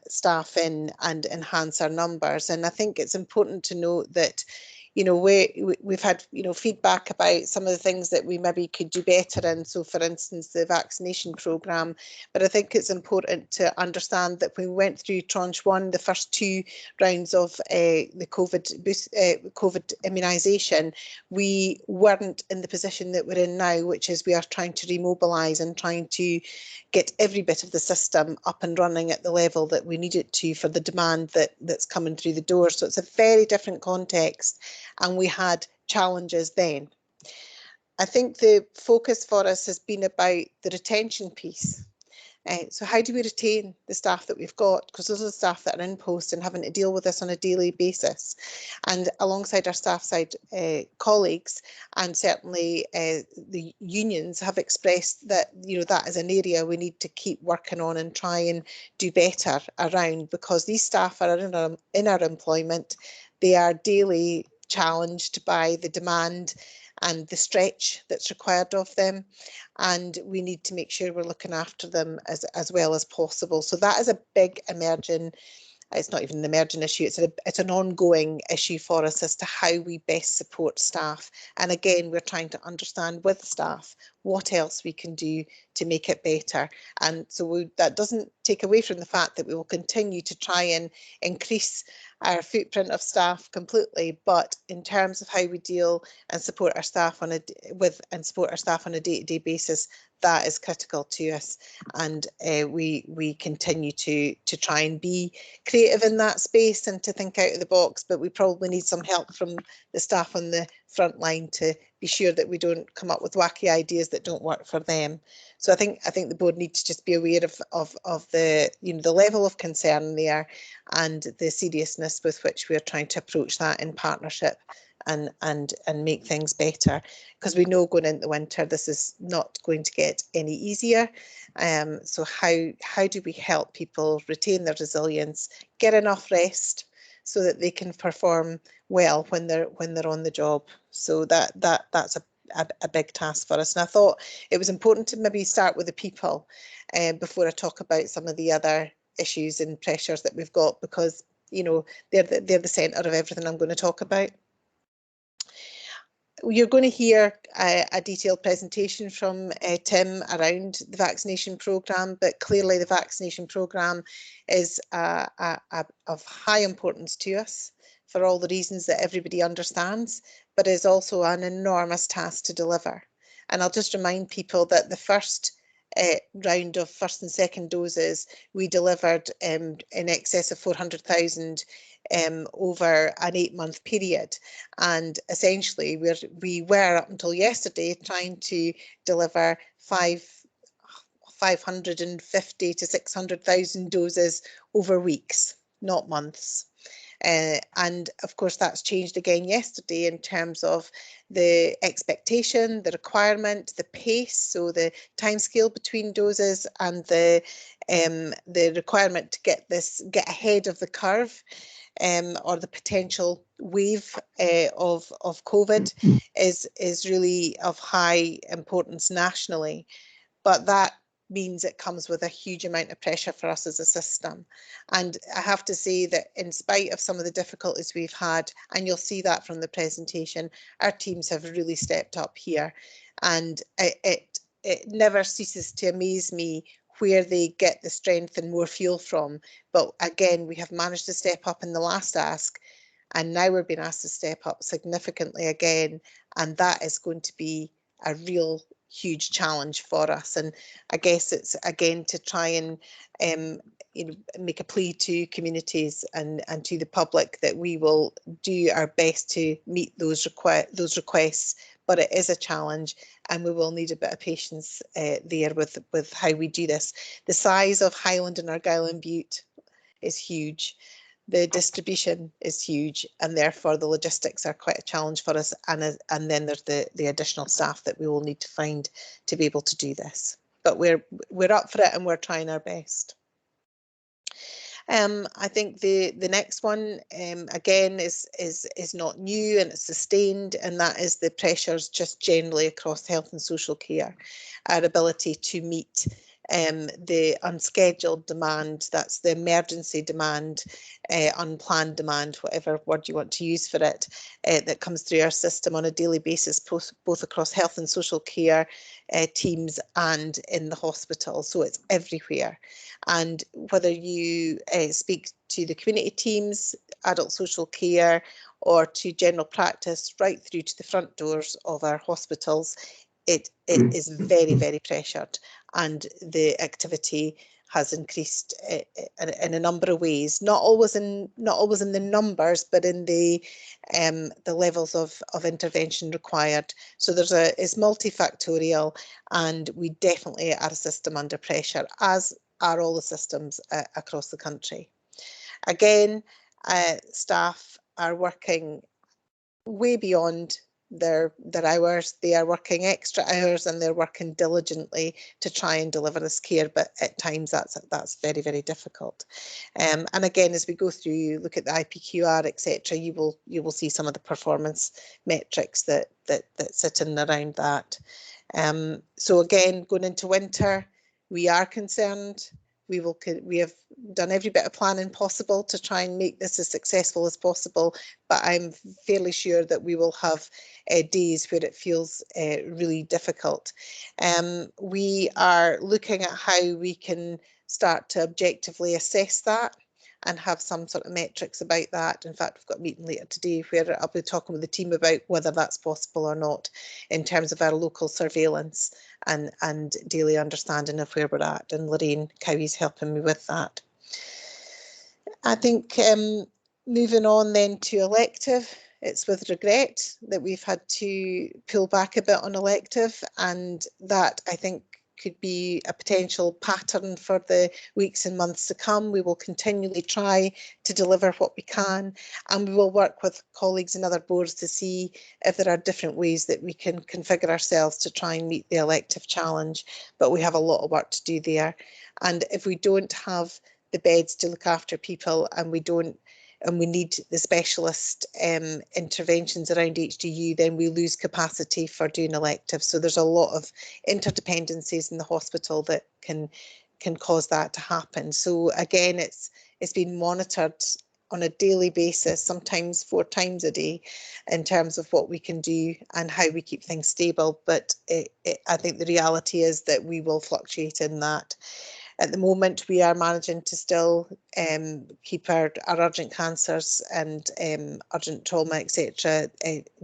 staff in and enhance our numbers. And I think it's important to note that, you know, we've had, you know, feedback about some of the things that we maybe could do better in. So, for instance, the vaccination programme. But I think it's important to understand that when we went through tranche 1, the first 2 rounds of the COVID immunisation, we weren't in the position that we're in now, which is we are trying to remobilise and trying to get every bit of the system up and running at the level that we need it to for the demand that's coming through the door. So it's a very different context, and we had challenges then. I think the focus for us has been about the retention piece. So how do we retain the staff that we've got? Because those are the staff that are in post and having to deal with this on a daily basis. And alongside our staff side colleagues, and certainly the unions have expressed that, you know, that is an area we need to keep working on and try and do better around, because these staff are in our employment. They are daily challenged by the demand and the stretch that's required of them, and we need to make sure we're looking after them as well as possible. So that is a big emerging, it's not even an emerging issue, it's an ongoing issue for us as to how we best support staff. And again, we're trying to understand with staff what else we can do to make it better. And so that doesn't take away from the fact that we will continue to try and increase our footprint of staff completely, but in terms of how we deal and support our staff on a day-to-day basis, that is critical to us, and we continue to try and be creative in that space and to think out of the box, but we probably need some help from the staff on the front line to be sure that we don't come up with wacky ideas that don't work for them. So I think the board needs to just be aware of the, you know, the level of concern there and the seriousness with which we are trying to approach that in partnership and make things better, because we know going into the winter this is not going to get any easier. So how do we help people retain their resilience, get enough rest so that they can perform well when they're on the job? So that's a big task for us. And I thought it was important to maybe start with the people before I talk about some of the other issues and pressures that we've got, because, you know, they're the centre of everything I'm going to talk about. You're going to hear a detailed presentation from Tim around the vaccination programme, but clearly the vaccination programme is of high importance to us for all the reasons that everybody understands, but is also an enormous task to deliver. And I'll just remind people that the first round of first and second doses we delivered in excess of 400,000 over an 8-month period, and essentially we were up until yesterday trying to deliver 550 to 600,000 doses over weeks, not months. And of course that's changed again yesterday in terms of the expectation, the requirement, the pace, so the timescale between doses, and the requirement to get ahead of the curve. or the potential wave of COVID is really of high importance nationally, but that means it comes with a huge amount of pressure for us as a system. And I have to say that in spite of some of the difficulties we've had, and you'll see that from the presentation, our teams have really stepped up here. And it never ceases to amaze me where they get the strength and more fuel from. But again, we have managed to step up in the last ask, and now we're being asked to step up significantly again. And that is going to be a real huge challenge for us. And I guess it's again to try and make a plea to communities and to the public that we will do our best to meet those requests, but it is a challenge and we will need a bit of patience there with how we do this. The size of Highland and Argyll and Bute is huge. The distribution is huge, and therefore the logistics are quite a challenge for us. And then there's the additional staff that we will need to find to be able to do this. But we're up for it and we're trying our best. I think the next one again is not new and it's sustained, and that is the pressures just generally across health and social care, our ability to meet the unscheduled demand, that's the emergency demand, unplanned demand, whatever word you want to use for it, that comes through our system on a daily basis, both across health and social care teams and in the hospital. So it's everywhere. And whether you speak to the community teams, adult social care, or to general practice, right through to the front doors of our hospitals, it is very, very pressured, and the activity has increased in a number of ways. Not always in the numbers, but in the levels of intervention required. So it's multifactorial, and we definitely are a system under pressure, as are all the systems across the country. Again, staff are working way beyond their hours. They are working extra hours and they're working diligently to try and deliver this care, but at times that's very, very difficult. And again, as we go through, look at the IPQR, etc., you will see some of the performance metrics that sit in around that. So again, going into winter, we are concerned. We have done every bit of planning possible to try and make this as successful as possible, but I'm fairly sure that we will have days where it feels really difficult. We are looking at how we can start to objectively assess that and have some sort of metrics about that. In fact, we've got a meeting later today where I'll be talking with the team about whether that's possible or not in terms of our local surveillance and daily understanding of where we're at. And Lorraine Cowie's helping me with that. I think moving on then to elective, it's with regret that we've had to pull back a bit on elective, and that I think could be a potential pattern for the weeks and months to come. We will continually try to deliver what we can, and we will work with colleagues in other boards to see if there are different ways that we can configure ourselves to try and meet the elective challenge. But we have a lot of work to do there. And if we don't have the beds to look after people, and we need the specialist interventions around HDU, then we lose capacity for doing elective. So there's a lot of interdependencies in the hospital that can cause that to happen. So again, it's been monitored on a daily basis, sometimes 4 times a day, in terms of what we can do and how we keep things stable. But I think the reality is that we will fluctuate in that. At the moment, we are managing to still keep our urgent cancers and urgent trauma, etc.,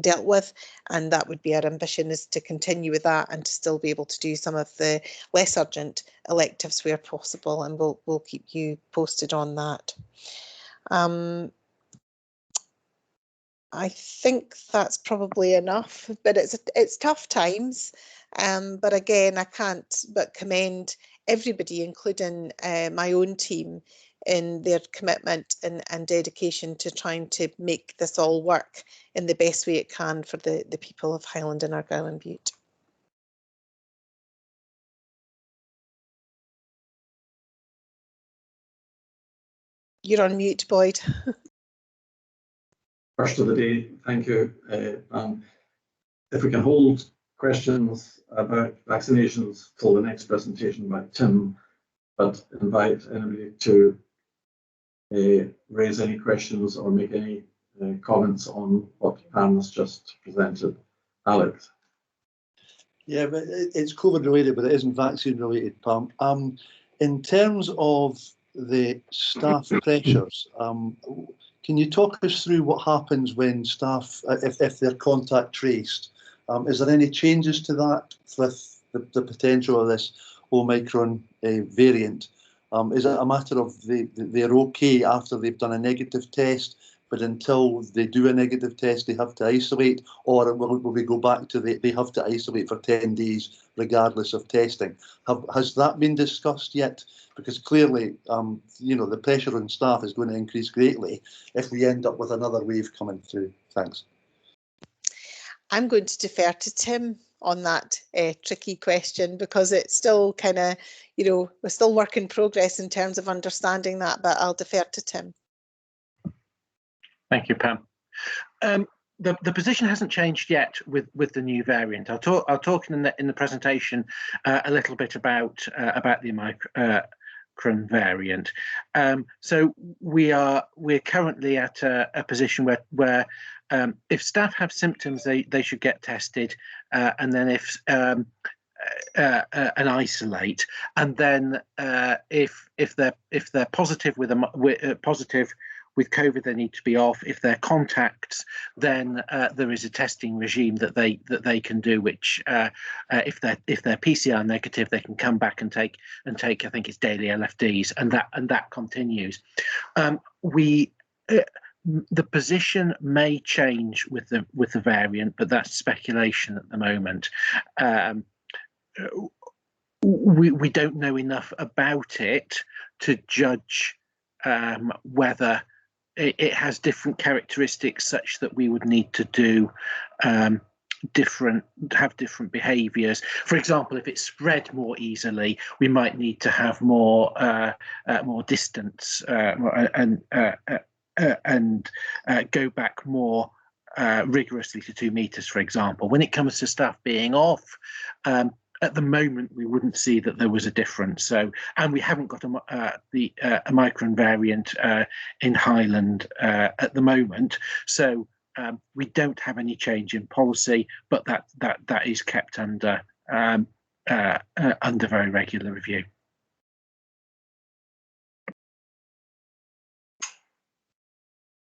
dealt with, and that would be our ambition, is to continue with that and to still be able to do some of the less urgent electives where possible, and we'll keep you posted on that. I think that's probably enough, but it's tough times. But again, I can't but commend everybody, including my own team, in their commitment and dedication to trying to make this all work in the best way it can for the people of Highland and Argyll and Bute. You're on mute, Boyd. first of the day. Thank you. If we can hold questions about vaccinations till the next presentation by Tim, but invite anybody to raise any questions or make any comments on what Pam has just presented. Alex. Yeah, but it's COVID related, but it isn't vaccine related, Pam. In terms of the staff pressures, can you talk us through what happens when staff, if they're contact traced? Is there any changes to that with the potential of this Omicron variant? Is it a matter of they're okay after they've done a negative test, but until they do a negative test, they have to isolate, or will we go back to they have to isolate for 10 days regardless of testing? Has that been discussed yet? Because clearly, you know, the pressure on staff is going to increase greatly if we end up with another wave coming through. Thanks. I'm going to defer to Tim on that tricky question, because it's still kind of, you know, we're still work in progress in terms of understanding that, but I'll defer to Tim. Thank you, Pam. The position hasn't changed yet with the new variant. I'll talk in the presentation a little bit about the Omicron variant. So we're currently at a position where if staff have symptoms, they should get tested, and then if and isolate, and then if they're positive with COVID, they need to be off. If they're contacts, then there is a testing regime that they can do, which if they're PCR negative, they can come back and take I think it's daily LFDs, and that continues. The position may change with the variant, but that's speculation at the moment. We don't know enough about it to judge whether it has different characteristics such that we would need to do have different behaviours. For example, if it's spread more easily, we might need to have more distance and go back more rigorously to 2 meters, for example. When it comes to staff being off, at the moment, we wouldn't see that there was a difference. So, and we haven't got the Omicron variant in Highland at the moment. So we don't have any change in policy, but that is kept under very regular review.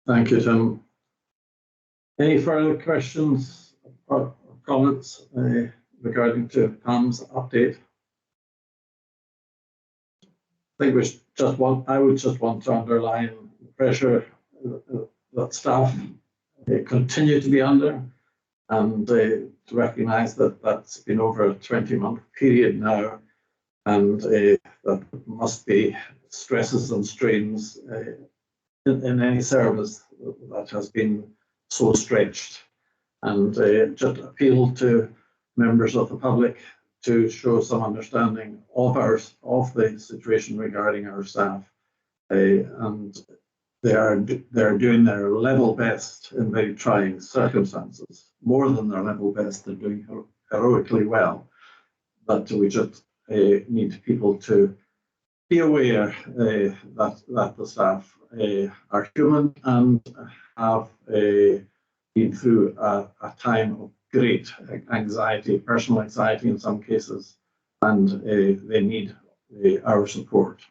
Thank you, Tim. Any further questions or comments regarding to Pam's update? I think I would just want to underline the pressure that staff continue to be under, and to recognise that that's been over a 20-month period now, and that must be stresses and strains in any service that has been so stretched, and just appeal to members of the public to show some understanding of the situation regarding our staff, and they are doing their level best in very trying circumstances. More than their level best, they're doing heroically well, but we just need people to be aware that the staff are human and have been through a time of great anxiety, personal anxiety in some cases, and they need our support.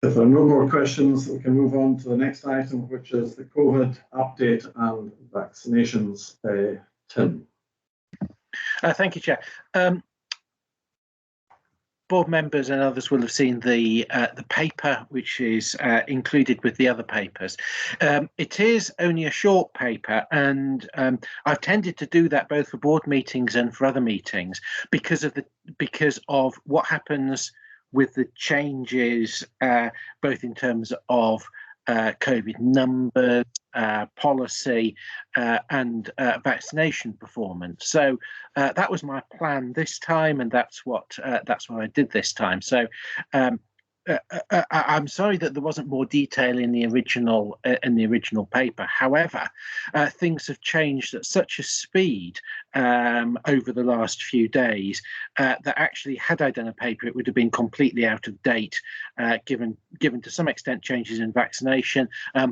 If there are no more questions, we can move on to the next item, which is the COVID update and vaccinations. Tim. Thank you, Chair. Board members and others will have seen the paper, which is included with the other papers. It is only a short paper, and I've tended to do that both for board meetings and for other meetings because of what happens with the changes, both in terms of COVID numbers, policy, and vaccination performance. So that was my plan this time, and that's what I did this time. So I'm sorry that there wasn't more detail in the original paper. However, things have changed at such a speed over the last few days that actually, had I done a paper, it would have been completely out of date, given to some extent changes in vaccination,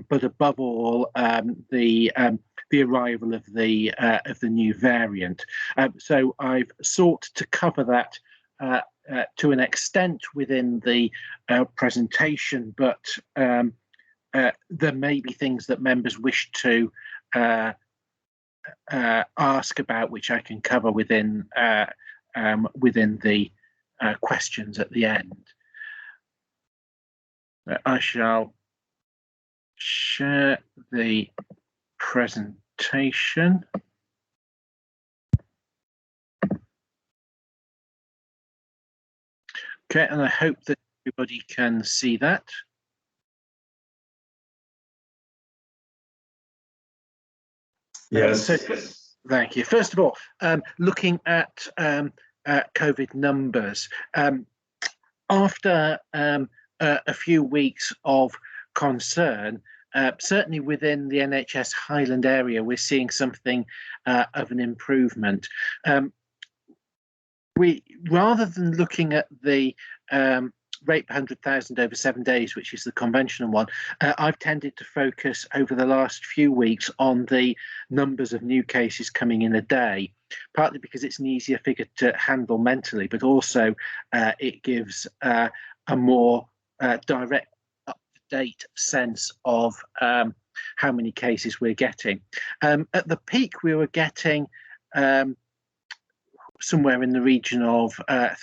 but above all the arrival of the new variant. So I've sought to cover that to an extent within the presentation, but there may be things that members wish to ask about, which I can cover within the questions at the end. I shall share the presentation. Okay, and I hope that everybody can see that. Yes. So, thank you. First of all, looking at COVID numbers, after a few weeks of concern, certainly within the NHS Highland area, we're seeing something of an improvement. We, rather than looking at the rate per 100,000 over 7 days, which is the conventional one, I've tended to focus over the last few weeks on the numbers of new cases coming in a day, partly because it's an easier figure to handle mentally, but also it gives a more direct, up-to-date sense of how many cases we're getting. At the peak, we were getting somewhere in the region of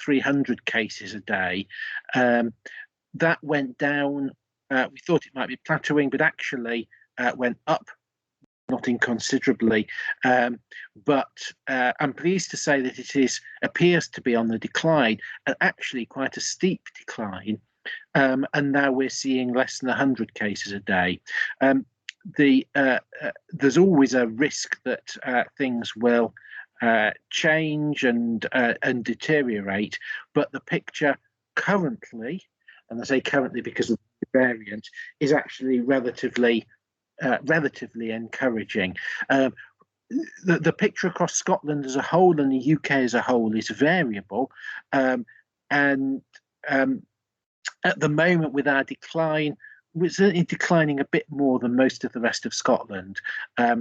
300 cases a day. That went down. We thought it might be plateauing, but actually went up, not inconsiderably. But I'm pleased to say that it appears to be on the decline, and actually quite a steep decline. And now we're seeing less than 100 cases a day. There's always a risk that things will change and deteriorate, but the picture currently, and I say currently because of the variant, is actually relatively encouraging. The picture across Scotland as a whole and the UK as a whole is variable, and at the moment, with our decline, we're certainly declining a bit more than most of the rest of Scotland,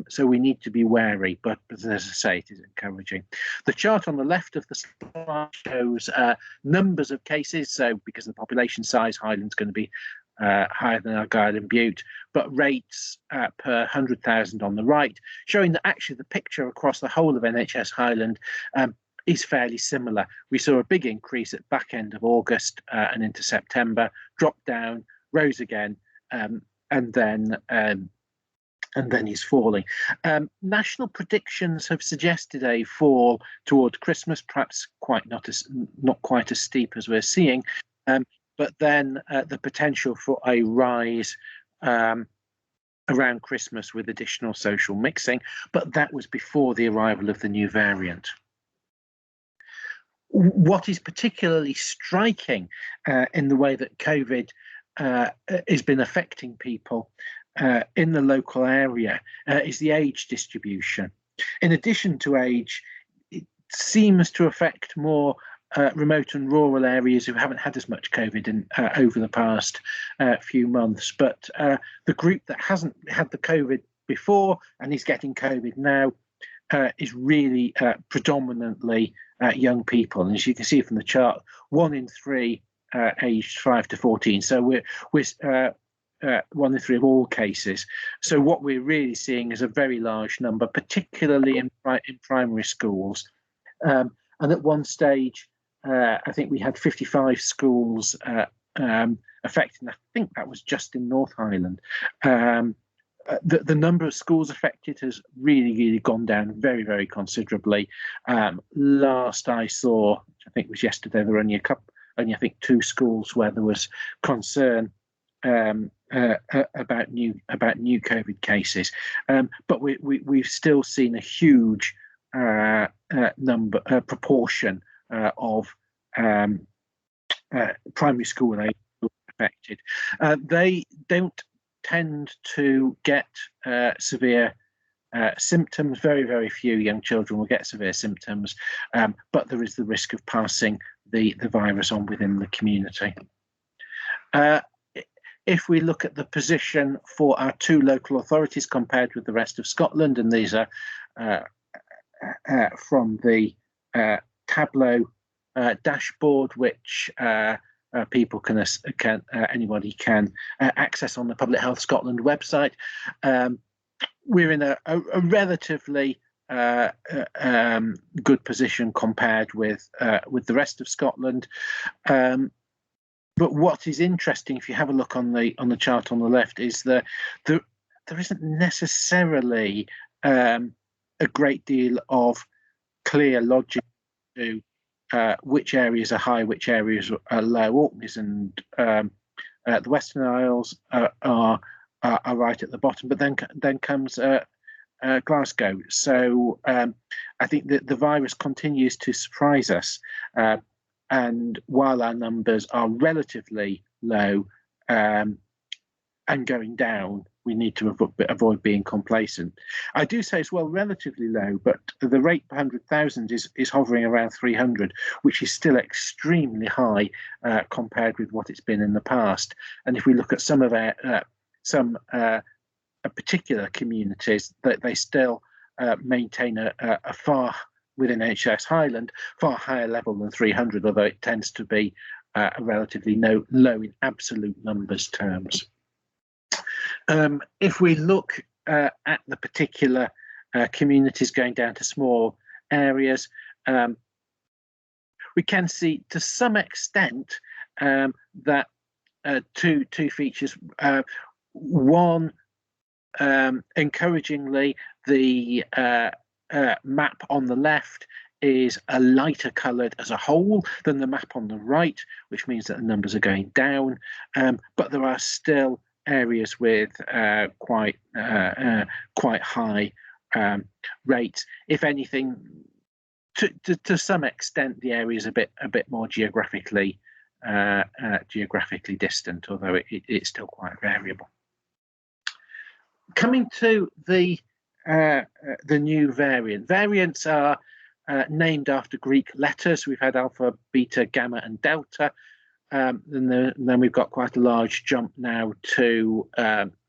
so we need to be wary, but as I say, it is encouraging. The chart on the left of the slide shows numbers of cases, so because of the population size, Highland's going to be higher than Argyll and Bute, but rates per 100,000 on the right, showing that actually the picture across the whole of NHS Highland is fairly similar. We saw a big increase at back end of August and into September, dropped down, rose again, and then is falling. National predictions have suggested a fall toward Christmas, perhaps not quite as steep as we're seeing, but then the potential for a rise around Christmas with additional social mixing, but that was before the arrival of the new variant. What is particularly striking in the way that COVID has been affecting people in the local area is the age distribution. In addition to age, it seems to affect more remote and rural areas who haven't had as much COVID over the past few months. But the group that hasn't had the COVID before and is getting COVID now is really predominantly young people. And as you can see from the chart, 1 in 3 aged 5 to 14. So we're 1 in 3 of all cases. So what we're really seeing is a very large number, particularly in primary schools. And at one stage, I think we had 55 schools affected. And I think that was just in North Highland. The number of schools affected has really gone down very, very considerably. Last I saw, which I think was yesterday, there were only I think 2 schools where there was concern about new COVID cases. But we've still seen a huge proportion of primary school age affected. They don't tend to get severe symptoms. Very, very few young children will get severe symptoms, but there is the risk of passing the virus on within the community. If we look at the position for our 2 local authorities compared with the rest of Scotland, and these are from the Tableau dashboard, which people anybody can access on the Public Health Scotland website. We're in a relatively good position compared with the rest of Scotland. But what is interesting, if you have a look on the chart on the left, is that there isn't necessarily a great deal of clear logic to which areas are high, which areas are low. Orkneys and the Western Isles are right at the bottom, but then comes Glasgow. So I think that the virus continues to surprise us. And while our numbers are relatively low and going down, we need to avoid being complacent. I do say as well relatively low, but the rate per 100,000 is hovering around 300, which is still extremely high compared with what it's been in the past. And if we look at some of our particular communities, that they still maintain a far, within NHS Highland, far higher level than 300, although it tends to be a relatively low in absolute numbers terms. If we look at the particular communities going down to small areas, we can see to some extent that two features. One, encouragingly, the map on the left is a lighter coloured as a whole than the map on the right, which means that the numbers are going down. But there are still areas with quite high rates. If anything, to some extent, the area is a bit more geographically distant, although it's still quite variable. Coming to the new variant. Variants are named after Greek letters. We've had alpha, beta, gamma, and delta. And then we've got quite a large jump now to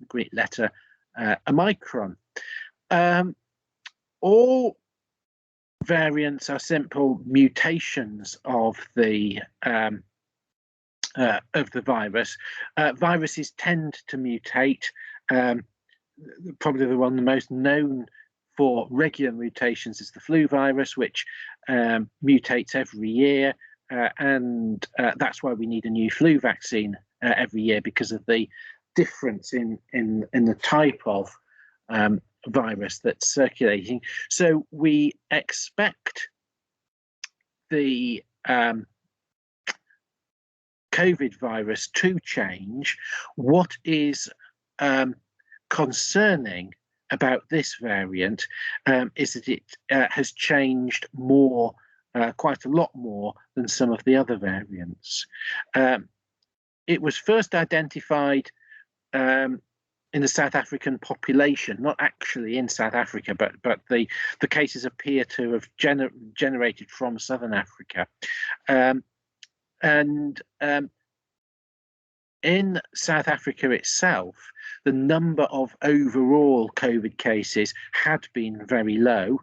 Greek letter Omicron. All variants are simple mutations of the virus. Viruses tend to mutate. Probably the most known for regular mutations is the flu virus, which mutates every year, and that's why we need a new flu vaccine every year, because of the difference in the type of virus that's circulating. So we expect the COVID virus to change. What is concerning about this variant is that it has changed more, quite a lot more than some of the other variants. It was first identified in the South African population, not actually in South Africa, but the cases appear to have generated from Southern Africa. In South Africa itself, the number of overall COVID cases had been very low.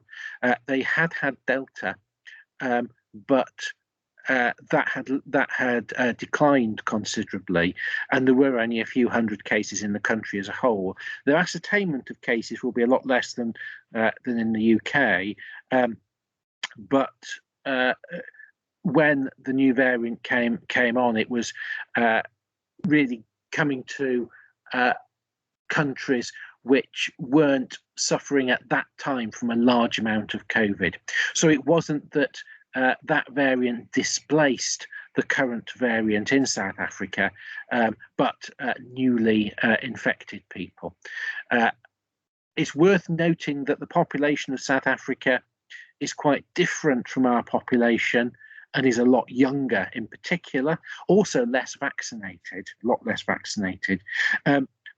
They had Delta, but that had declined considerably, and there were only a few hundred cases in the country as a whole. The ascertainment of cases will be a lot less than in the UK, but when the new variant came on, it was really coming to countries which weren't suffering at that time from a large amount of COVID. So it wasn't that that variant displaced the current variant in South Africa, but newly infected people. It's worth noting that the population of South Africa is quite different from our population. and is a lot younger in particular, also less vaccinated, a lot less vaccinated.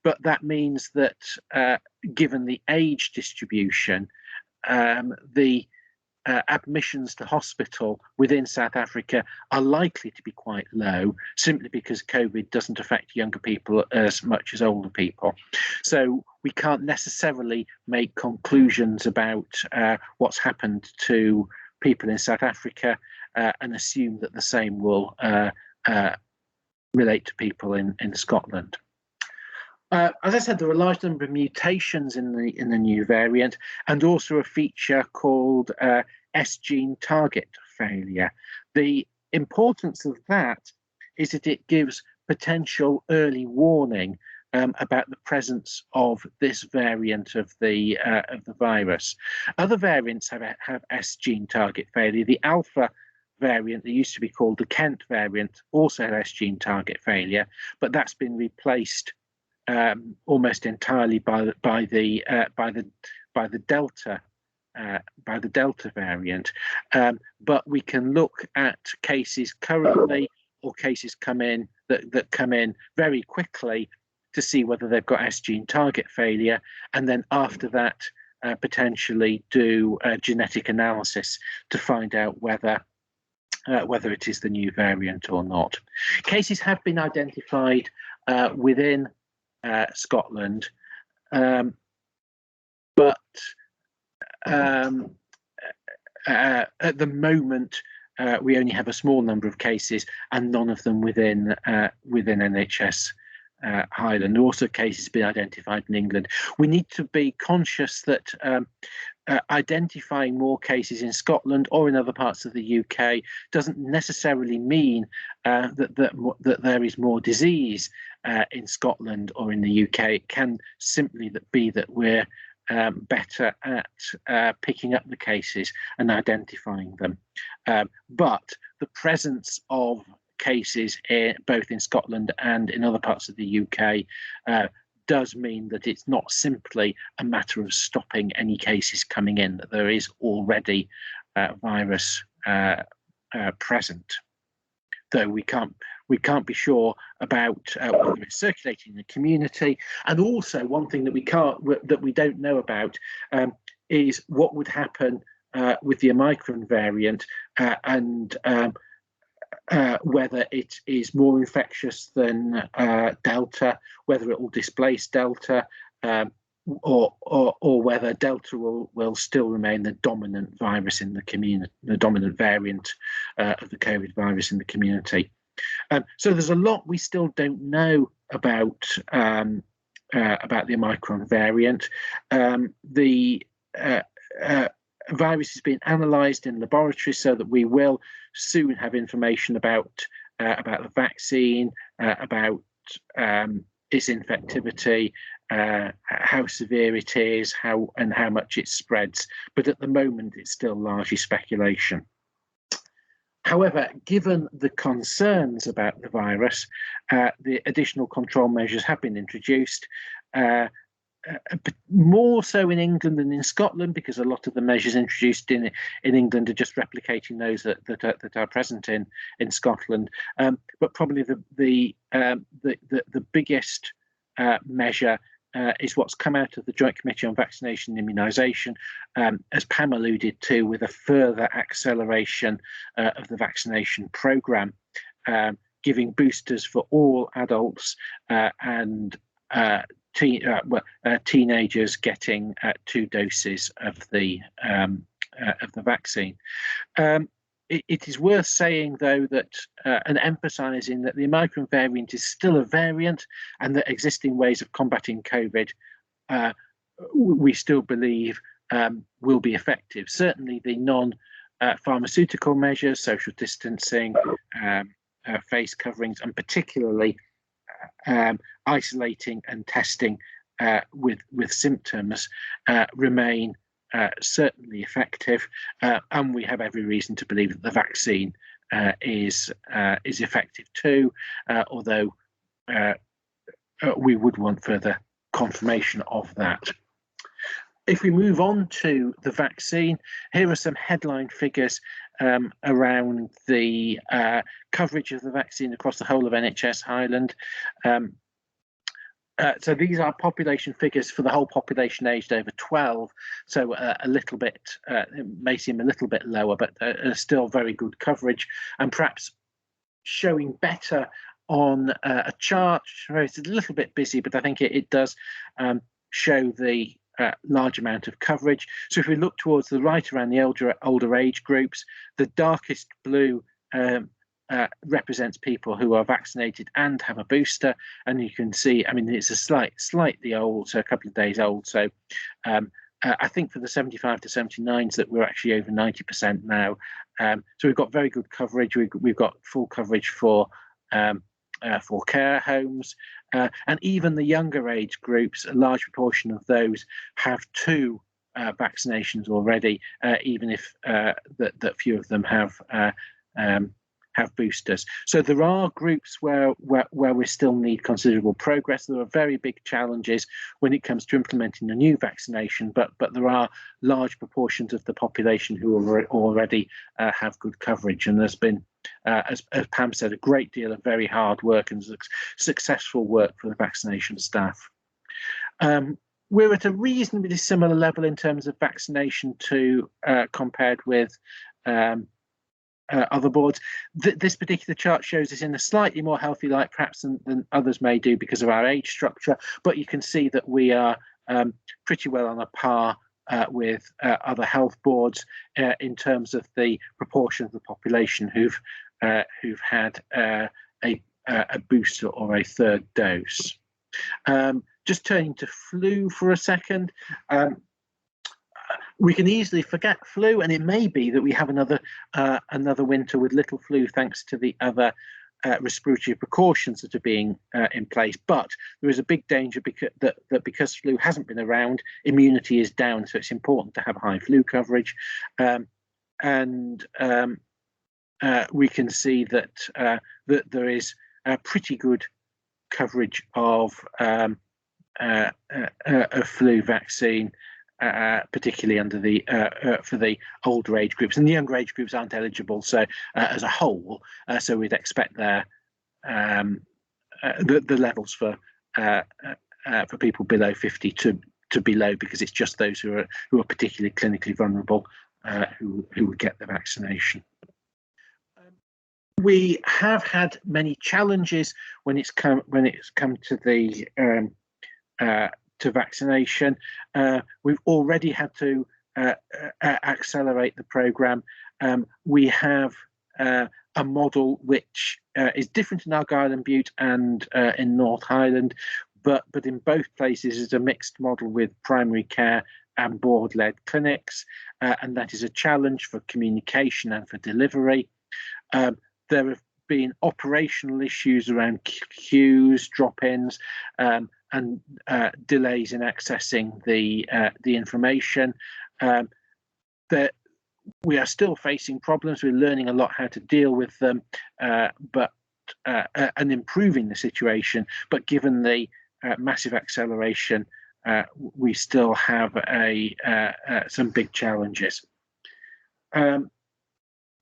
But that means that given the age distribution, the admissions to hospital within South Africa are likely to be quite low, simply because COVID doesn't affect younger people as much as older people. So we can't necessarily make conclusions about what's happened to people in South Africa and assume that the same will relate to people in Scotland. As I said, there are a large number of mutations in the new variant, and also a feature called S gene target failure. The importance of that is that it gives potential early warning about the presence of this variant of the virus. Other variants have S gene target failure. The Alpha variant that used to be called the Kent variant also had S gene target failure, but that's been replaced almost entirely by the Delta variant. But we can look at cases currently or cases that come in very quickly to see whether they've got S gene target failure, and then after that potentially do genetic analysis to find out whether it is the new variant or not. Cases have been identified within Scotland, but at the moment we only have a small number of cases, and none of them within NHS Highland. Also, cases have been identified in England. We need to be conscious that identifying more cases in Scotland or in other parts of the UK doesn't necessarily mean that there is more disease in Scotland or in the UK. It can simply be that we're better at picking up the cases and identifying them. But the presence of cases both in Scotland and in other parts of the UK does mean that it's not simply a matter of stopping any cases coming in, that there is already virus present. Though we can't be sure about whether it's circulating in the community. And also, one thing that we don't know about is what would happen with the Omicron variant and whether it is more infectious than Delta, whether it will displace Delta, or whether Delta will still remain the dominant virus in the community, the dominant variant of the COVID virus in the community. So there's a lot we still don't know about the Omicron variant. The virus is being analysed in laboratories, so that we will soon have information about the vaccine, about its infectivity, how severe it is, how much it spreads. But at the moment, it's still largely speculation. However, given the concerns about the virus, the additional control measures have been introduced. More so in England than in Scotland, because a lot of the measures introduced in England are just replicating those that are present in Scotland. But probably the biggest measure is what's come out of the Joint Committee on Vaccination and Immunisation, as Pam alluded to, with a further acceleration of the vaccination programme, giving boosters for all adults and teenagers getting 2 doses of the vaccine. It is worth saying, though, that and emphasising that the Omicron variant is still a variant, and that existing ways of combating COVID we still believe will be effective. Certainly, the non-pharmaceutical measures, social distancing, face coverings, and particularly isolating and testing with symptoms remain certainly effective, and we have every reason to believe that the vaccine is effective too, although we would want further confirmation of that. If we move on to the vaccine, here are some headline figures around the coverage of the vaccine across the whole of NHS Highland. So these are population figures for the whole population aged over 12. So a little bit, it may seem a little bit lower, but still very good coverage, and perhaps showing better on a chart. It's a little bit busy, but I think it does show the large amount of coverage. So if we look towards the right around the older age groups, the darkest blue represents people who are vaccinated and have a booster, and you can see, I mean, it's a slightly old, so a couple of days old. So I think for the 75 to 79s that we're actually over 90% now. So we've got very good coverage. We've got full coverage for care homes, and even the younger age groups, a large proportion of those have 2 vaccinations already, even if that few of them have boosters. So there are groups where we still need considerable progress. There are very big challenges when it comes to implementing a new vaccination, but there are large proportions of the population who already have good coverage. And there's been, as Pam said, a great deal of very hard work and successful work for the vaccination staff. We're at a reasonably similar level in terms of vaccination to compared with other boards. This particular chart shows us in a slightly more healthy light perhaps than others may do because of our age structure, but you can see that we are pretty well on a par with other health boards in terms of the proportion of the population who've had a booster or a 3rd dose. Just turning to flu for a second. We can easily forget flu, and it may be that we have another winter with little flu thanks to the other respiratory precautions that are being in place. But there is a big danger because flu hasn't been around, immunity is down, so it's important to have high flu coverage. And we can see that there is pretty good coverage of a flu vaccine, particularly under the for the older age groups, and the younger age groups aren't eligible. So as a whole, so we'd expect the levels for people below 50 to be low, because it's just those who are particularly clinically vulnerable who would get the vaccination. We have had many challenges when it's come to the to vaccination. We've already had to accelerate the programme. We have a model which is different in Argyll and Bute and in North Highland, but in both places is a mixed model with primary care and board-led clinics, and that is a challenge for communication and for delivery. There have been operational issues around queues, drop-ins, and delays in accessing the information. That we are still facing problems. We're learning a lot how to deal with them, but and improving the situation. But given the massive acceleration, we still have some big challenges.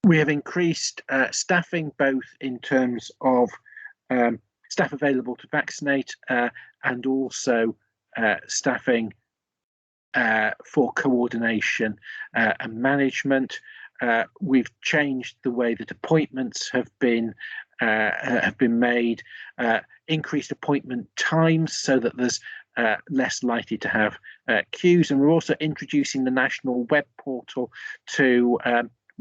We have increased staffing, both in terms of staff available to vaccinate and also staffing for coordination and management. We've changed the way that appointments have been made, increased appointment times so that there's less likely to have queues, and we're also introducing the national web portal to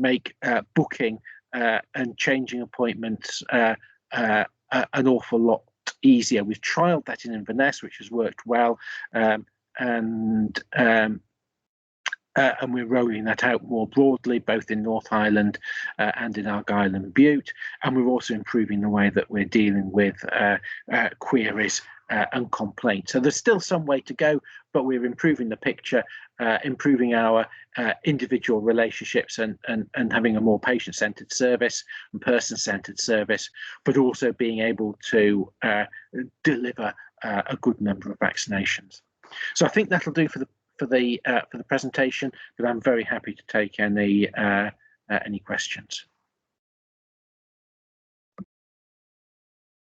make booking and changing appointments an awful lot easier. We've trialled that in Inverness, which has worked well, and we're rolling that out more broadly, both in North Highland and in Argyll and Bute. And we're also improving the way that we're dealing with queries and complaints. So there's still some way to go, but we're improving the picture, improving our individual relationships and having a more patient-centred service and person-centred service, but also being able to deliver a good number of vaccinations. So I think that'll do for the presentation, but I'm very happy to take any any questions.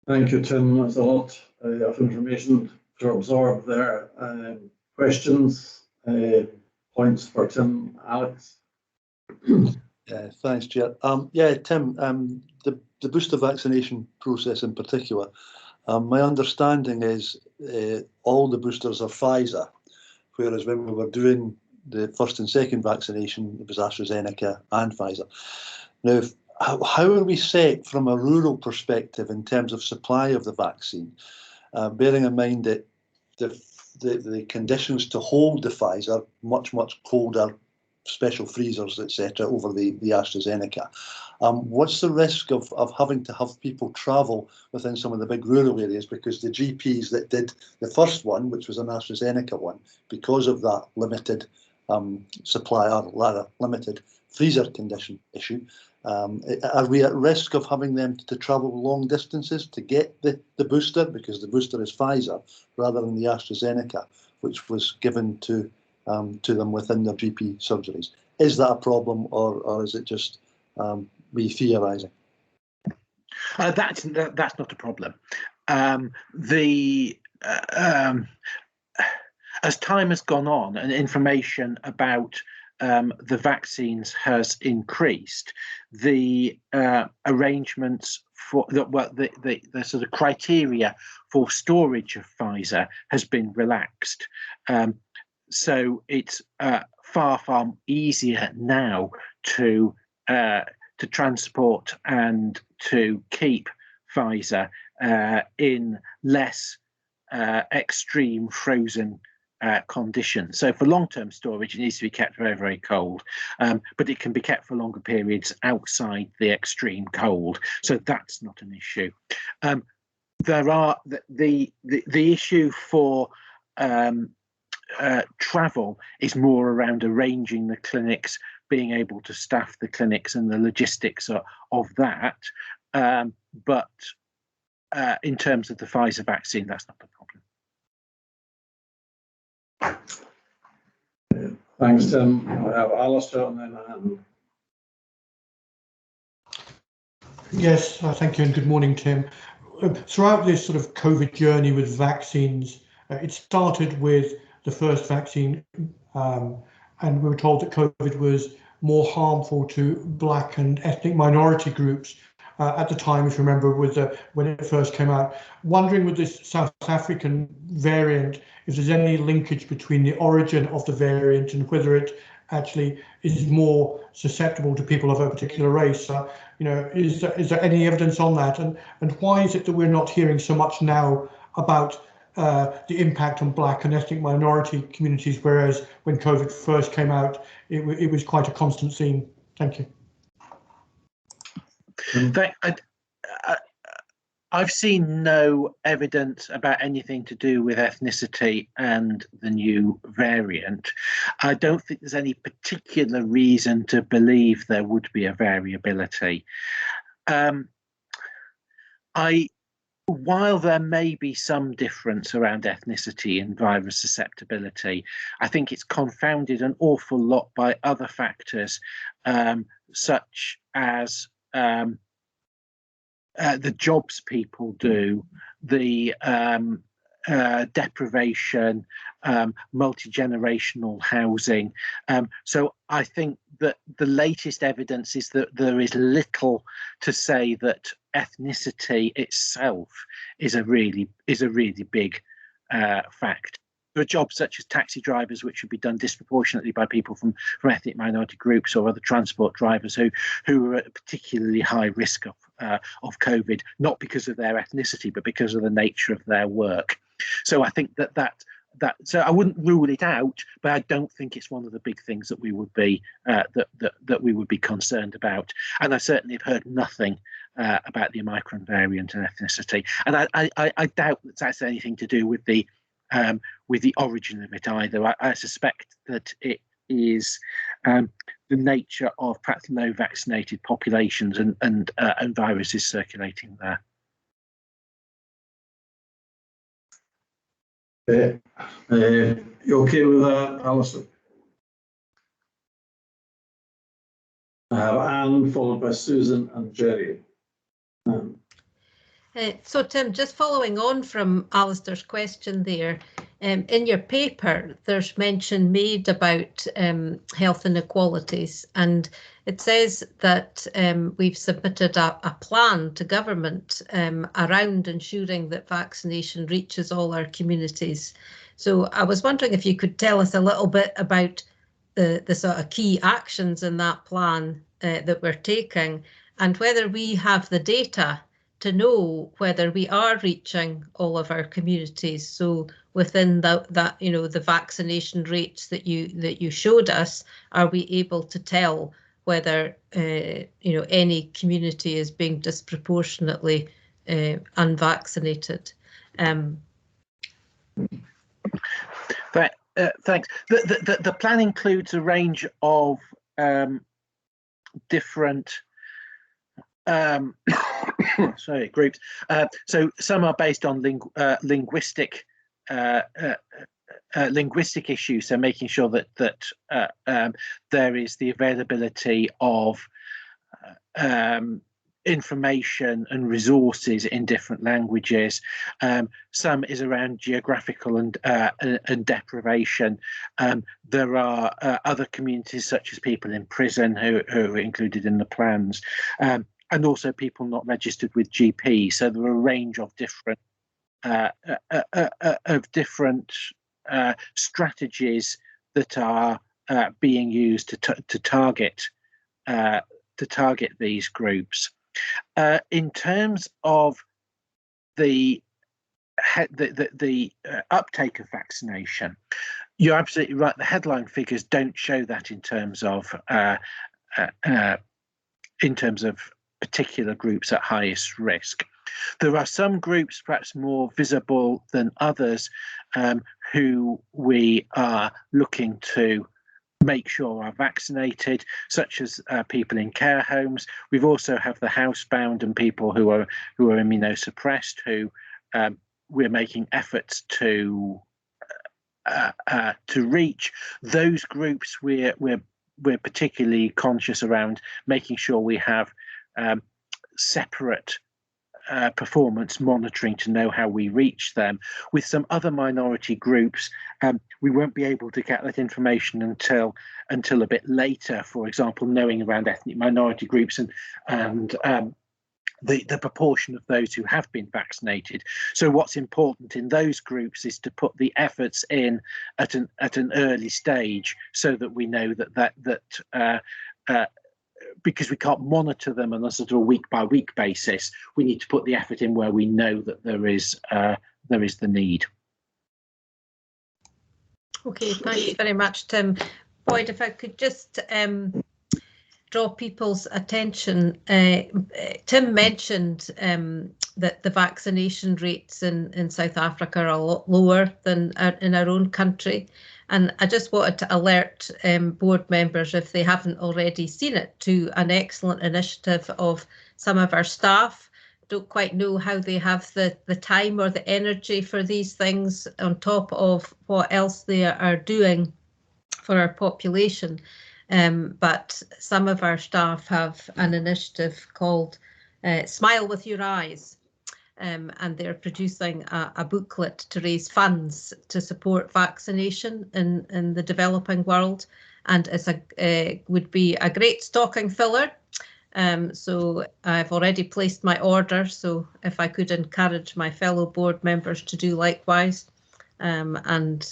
Thank you, Tim. That's a lot of information to absorb there. Questions, points for Tim, Alex? Yeah, thanks, Chair. Yeah, Tim, the booster vaccination process in particular, my understanding is all the boosters are Pfizer, whereas when we were doing the first and second vaccination, it was AstraZeneca and Pfizer. Now, how are we set from a rural perspective in terms of supply of the vaccine, bearing in mind that the conditions to hold the Pfizer much colder, special freezers, etc., over the AstraZeneca? What's the risk of having to have people travel within some of the big rural areas, because the GPs that did the first one, which was an AstraZeneca one, because of that limited supply, or rather limited freezer condition issue, are we at risk of having them to travel long distances to get the booster, because the booster is Pfizer rather than the AstraZeneca, which was given to them within their GP surgeries? Is that a problem, or is it just me theorising? That's not a problem. As time has gone on and information about the vaccines has increased, the arrangements for the sort of criteria for storage of Pfizer has been relaxed. So it's far easier now to transport and to keep Pfizer in less extreme frozen conditions. So for long-term storage, it needs to be kept very cold, but it can be kept for longer periods outside the extreme cold. So that's not an issue. There are the issue for travel is more around arranging the clinics, being able to staff the clinics, and the logistics of that. But in terms of the Pfizer vaccine, that's not the problem. Thanks, Tim. I have Alistair and then Anne. Yes, thank you, and good morning, Tim. Throughout this sort of COVID journey with vaccines, it started with the first vaccine, and we were told that COVID was more harmful to Black and ethnic minority groups at the time, if you remember, when it first came out. Wondering with this South African variant, if there's any linkage between the origin of the variant and whether it actually is more susceptible to people of a particular race. Is there any evidence on that? And why is it that we're not hearing so much now about the impact on Black and ethnic minority communities, whereas when COVID first came out, it was quite a constant theme? Thank you. I've seen no evidence about anything to do with ethnicity and the new variant. I don't think there's any particular reason to believe there would be a variability. While there may be some difference around ethnicity and virus susceptibility, I think it's confounded an awful lot by other factors, such as the jobs people do, the deprivation, multi-generational housing. So I think that the latest evidence is that there is little to say that ethnicity itself is a really big fact. There are jobs such as taxi drivers, which would be done disproportionately by people from ethnic minority groups, or other transport drivers who are at a particularly high risk of COVID, not because of their ethnicity, but because of the nature of their work. So I think so I wouldn't rule it out, but I don't think it's one of the big things that we would be that we would be concerned about. And I certainly have heard nothing about the Omicron variant and ethnicity. And I doubt that that's anything to do with the origin of it either. I suspect that it is the nature of perhaps low vaccinated populations and viruses circulating there. You okay with that, Alison? I have Anne, followed by Susan and Jerry. So Tim, just following on from Alistair's question there, in your paper there's mention made about health inequalities, and it says that we've submitted a plan to government around ensuring that vaccination reaches all our communities. So I was wondering if you could tell us a little bit about the sort of key actions in that plan that we're taking, and whether we have the data to know whether we are reaching all of our communities. So within that you know, the vaccination rates that you showed us, are we able to tell whether you know, any community is being disproportionately unvaccinated? Thanks. The plan includes a range of different sorry, groups. So some are based on linguistic issues, so making sure that there is the availability of information and resources in different languages. Some is around geographical and deprivation. There are other communities, such as people in prison, who are included in the plans. And also people not registered with GP. So there are a range of different strategies that are being used to target these groups. In terms of the uptake of vaccination, you're absolutely right. The headline figures don't show that in terms of particular groups at highest risk. There are some groups, perhaps more visible than others, who we are looking to make sure are vaccinated, such as people in care homes. We've also have the housebound and people who are immunosuppressed, who we're making efforts to reach. Those groups we're particularly conscious around making sure we have separate performance monitoring to know how we reach them. With some other minority groups, we won't be able to get that information until a bit later. For example, knowing around ethnic minority groups and the proportion of those who have been vaccinated. So what's important in those groups is to put the efforts in at an early stage, so that we know that because we can't monitor them on a sort of a week by week basis, we need to put the effort in where we know that there is the need. Okay, thanks very much, Tim. Boyd, if I could just draw people's attention. Tim mentioned that the vaccination rates in South Africa are a lot lower than in our own country. And I just wanted to alert board members, if they haven't already seen it, to an excellent initiative of some of our staff. Don't quite know how they have the time or the energy for these things, on top of what else they are doing for our population. But some of our staff have an initiative called Smile with Your Eyes. And they're producing a booklet to raise funds to support vaccination in the developing world, and it's would be a great stocking filler. So I've already placed my order, so if I could encourage my fellow board members to do likewise, and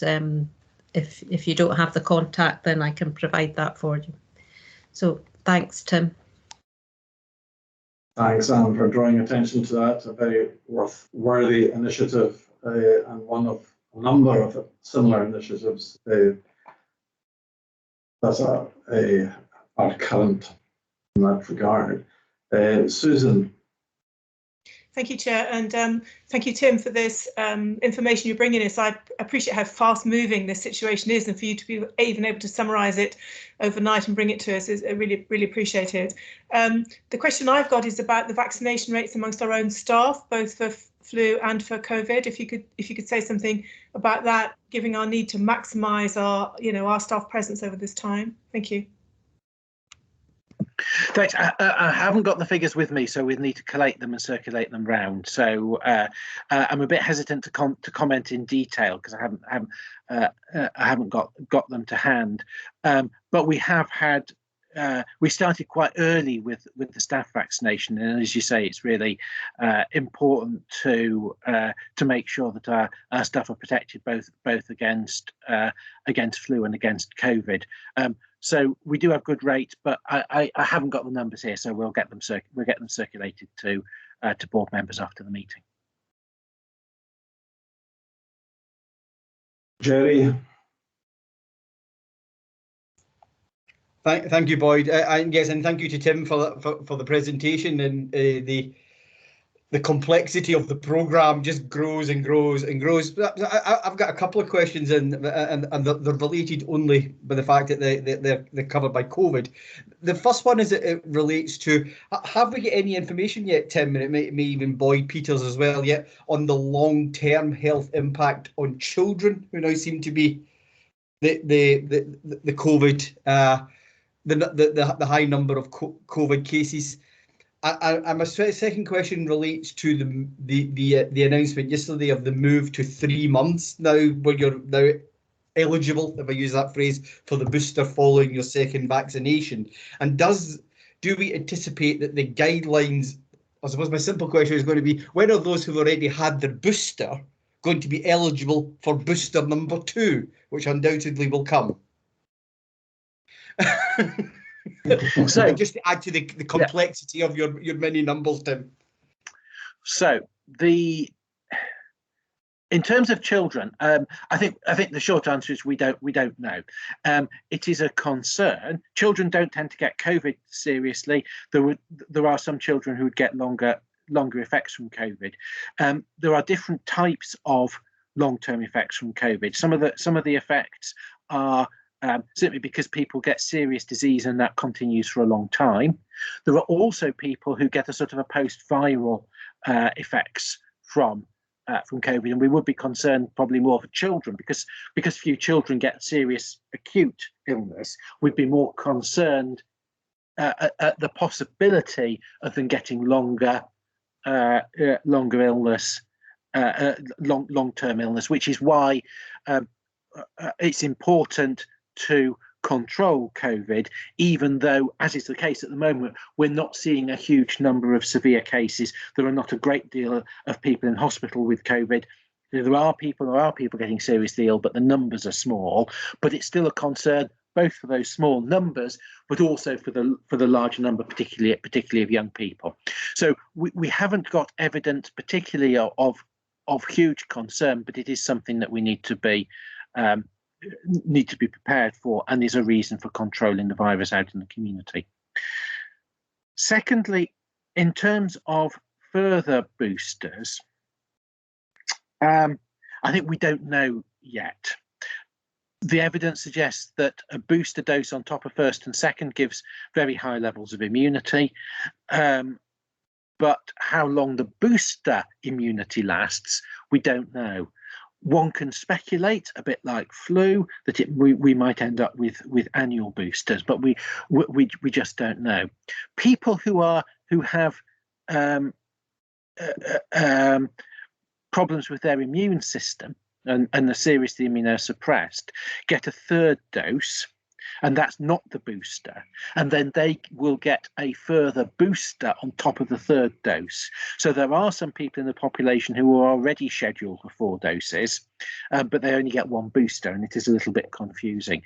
if you don't have the contact, then I can provide that for you. So thanks, Tim. Thanks, Anne, for drawing attention to that. A very worthy initiative, and one of a number of similar initiatives that are current in that regard. Susan. Thank you, Chair, and thank you, Tim, for this information you're bringing us. I appreciate how fast-moving this situation is, and for you to be even able to summarise it overnight and bring it to us is really, really appreciated. The question I've got is about the vaccination rates amongst our own staff, both for flu and for COVID. If you could say something about that, given our need to maximise our staff presence over this time. Thank you. Thanks. I haven't got the figures with me, so we need to collate them and circulate them round. So I'm a bit hesitant to comment in detail because I haven't got them to hand. But we have had. We started quite early with the staff vaccination, and as you say, it's really important to make sure that our staff are protected both against flu and against COVID. So we do have good rates, but I haven't got the numbers here, so we'll get them circulated to board members after the meeting. Jerry. Thank you, Boyd. And yes, and thank you to Tim for the presentation. And the complexity of the programme just grows and grows and grows. I've got a couple of questions, and they're related only by the fact that they're covered by COVID. The first one is it relates to, have we got any information yet, Tim, and it may even Boyd Peters as well yet, on the long-term health impact on children who now seem to be the COVID. The high number of COVID cases. And my second question relates to the announcement yesterday of the move to 3 months now, where you're now eligible, if I use that phrase, for the booster following your second vaccination. And do we anticipate that the guidelines? I suppose my simple question is going to be: when are those who've already had their booster going to be eligible for booster number 2, which undoubtedly will come? So just to add to the complexity of your many numbers, Tim. So in terms of children, I think the short answer is we don't know. It is a concern. Children don't tend to get COVID seriously. There are some children who would get longer effects from COVID. There are different types of long-term effects from COVID. Some of the effects are simply because people get serious disease and that continues for a long time. There are also people who get a sort of a post-viral effects from COVID, and we would be concerned probably more for children because few children get serious acute illness. We'd be more concerned at the possibility of them getting longer illness, long-term illness, which is why it's important to control COVID, even though, as is the case at the moment, we're not seeing a huge number of severe cases. There are not a great deal of people in hospital with COVID. There are people getting seriously ill, but the numbers are small. But it's still a concern, both for those small numbers, but also for the larger number, particularly of young people. So we haven't got evidence, particularly of huge concern, but it is something that we need to be prepared for, and is a reason for controlling the virus out in the community. Secondly, in terms of further boosters, I think we don't know yet. The evidence suggests that a booster dose on top of first and second gives very high levels of immunity, but how long the booster immunity lasts, we don't know. One can speculate, a bit like flu, that we might end up with annual boosters, but we just don't know. People who have problems with their immune system and are seriously immunosuppressed get a third dose, and that's not the booster, and then they will get a further booster on top of the third dose. So there are some people in the population who are already scheduled for 4 doses, but they only get 1 booster, and it is a little bit confusing.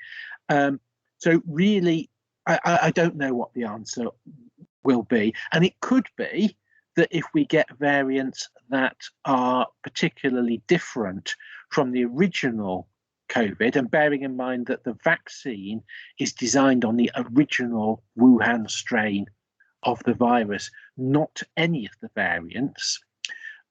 So really, I don't know what the answer will be, and it could be that if we get variants that are particularly different from the original COVID, and bearing in mind that the vaccine is designed on the original Wuhan strain of the virus, not any of the variants,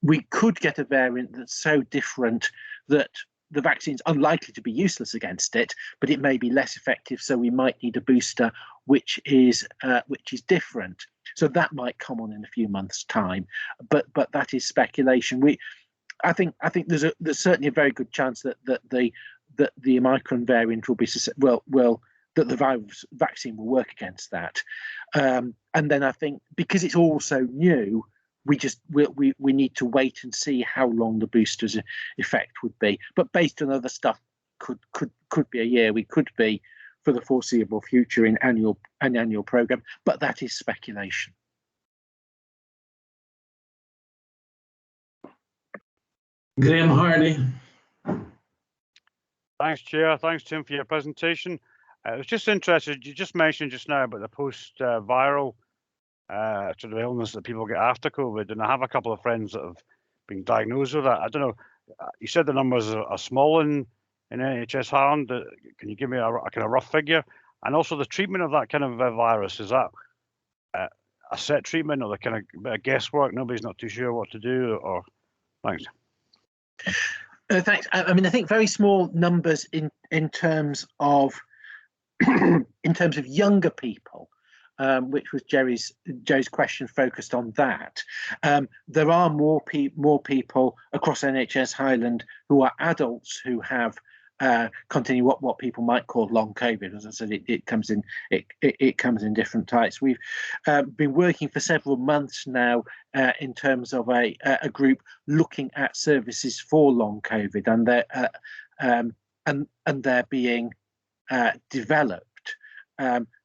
we could get a variant that's so different that the vaccine's unlikely to be useless against it, but it may be less effective, so we might need a booster which is different. So that might come on in a few months' time, but that is speculation. I think there's certainly a very good chance that the Omicron variant will that the vaccine will work against that. And then I think because it's all so new, we need to wait and see how long the boosters effect would be. But based on other stuff, could be a year. We could be for the foreseeable future in an annual programme, but that is speculation. Graham Hardy. Thanks, Chair. Thanks, Tim, for your presentation. I was just interested, you just mentioned just now about the post-viral sort of illness that people get after COVID, and I have a couple of friends that have been diagnosed with that. I don't know, you said the numbers are small in NHS Highland. Can you give me a kind of rough figure? And also the treatment of that kind of virus, is that a set treatment or the kind of bit of guesswork? Nobody's not too sure what to do, or thanks. Thanks. I mean, I think very small numbers in terms of younger people, which was Jerry's question focused on that. There are more people across NHS Highland who are adults who have continue what people might call long COVID. As I said, it comes in different types. We've been working for several months now in terms of a group looking at services for long COVID, and they're being developed.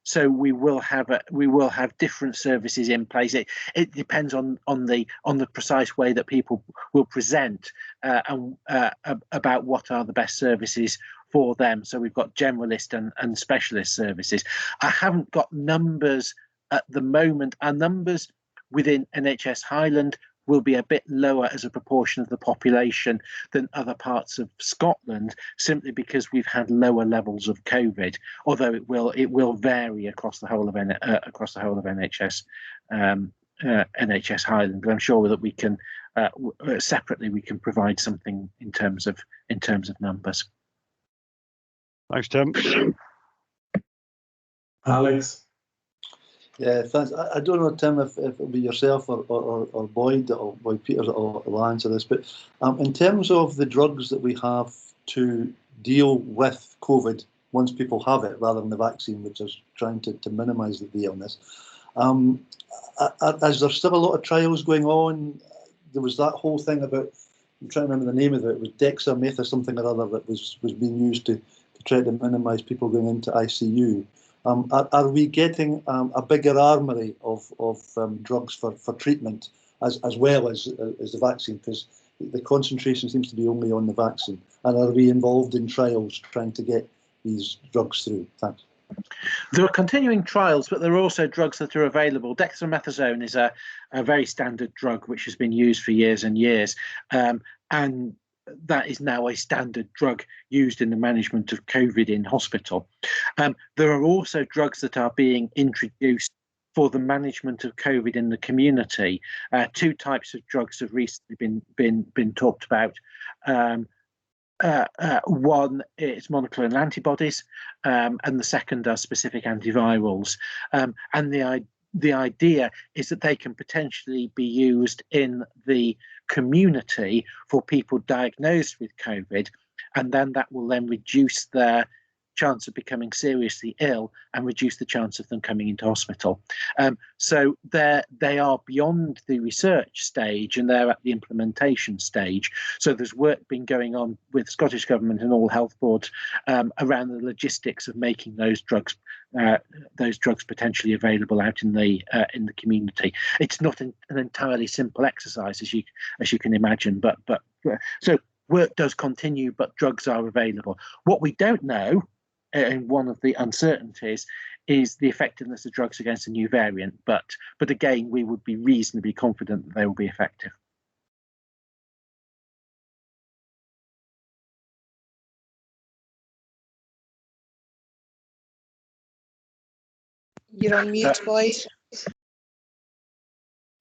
So we will have different services in place. It depends on the precise way that people will present about what are the best services for them. So we've got generalist and specialist services. I haven't got numbers at the moment. Our numbers within NHS Highland will be a bit lower as a proportion of the population than other parts of Scotland, simply because we've had lower levels of COVID. Although it will vary across the whole of NHS Highland. But I'm sure that we can separately we can provide something in terms of numbers. Thanks, Tim. Alex. Yeah, thanks. I don't know, Tim, if it'll be yourself or Boyd or Boyd Peters will answer this, but in terms of the drugs that we have to deal with COVID once people have it, rather than the vaccine, which is trying to minimise the illness, is there still a lot of trials going on? There was that whole thing about, I'm trying to remember the name of it, it was dexamethasone or something or other that was being used to try to minimise people going into ICU. Are we getting a bigger armoury of drugs for treatment as well as the vaccine? Because the concentration seems to be only on the vaccine. And are we involved in trials trying to get these drugs through? Thanks. There are continuing trials, but there are also drugs that are available. Dexamethasone is a very standard drug which has been used for years and years. And that is now a standard drug used in the management of COVID in hospital. There are also drugs that are being introduced for the management of COVID in the community. Two types of drugs have recently been talked about. One is monoclonal antibodies, and the second are specific antivirals. And the idea is that they can potentially be used in the community for people diagnosed with COVID, and then that will then reduce their chance of becoming seriously ill and reduce the chance of them coming into hospital. So they are beyond the research stage and they're at the implementation stage. So there's work been going on with Scottish Government and all health boards around the logistics of making those drugs potentially available out in the community. It's not an entirely simple exercise, as you can imagine, but so work does continue, but drugs are available. What we don't know, and one of the uncertainties, is the effectiveness of drugs against a new variant. But again, we would be reasonably confident that they will be effective. You're on mute, Boyd.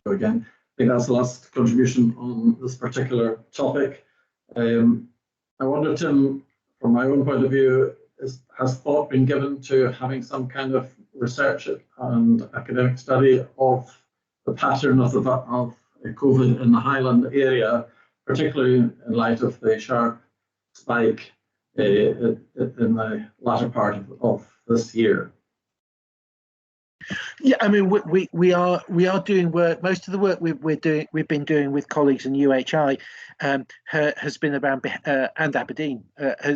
Again, I think that's the last contribution on this particular topic. I wonder, Tim, from my own point of view, has thought been given to having some kind of research and academic study of the pattern of COVID in the Highland area, particularly in light of the sharp spike in the latter part of this year. Yeah, I mean, we are doing work. Most of the work we've been doing with colleagues in UHI has been around and Aberdeen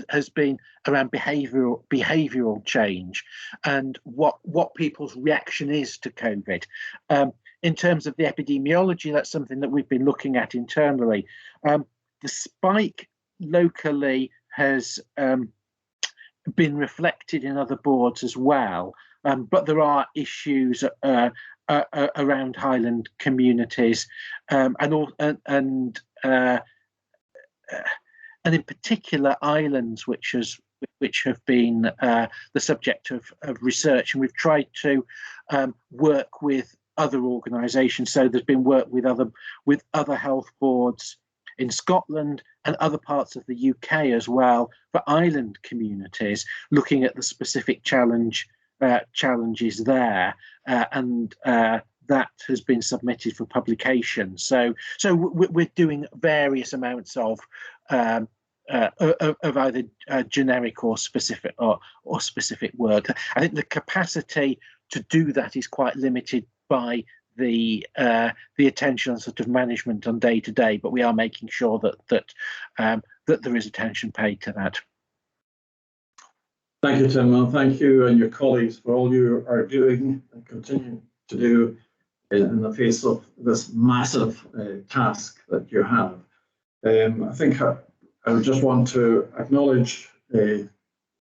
has been around behavioural change and what people's reaction is to COVID. In terms of the epidemiology, that's something that we've been looking at internally. The spike locally has been reflected in other boards as well. But there are issues around Highland communities, and in particular islands, which have been the subject of research, and we've tried to work with other organisations. So there's been work with other health boards in Scotland and other parts of the UK as well for island communities, looking at the specific challenges there, and that has been submitted for publication. So we're doing various amounts of either generic or specific or specific work. I think the capacity to do that is quite limited by the attention and sort of management on day to day, but we are making sure that there is attention paid to that. Thank you, Tim, and thank you and your colleagues for all you are doing and continue to do in the face of this massive task that you have. I think I would just want to acknowledge that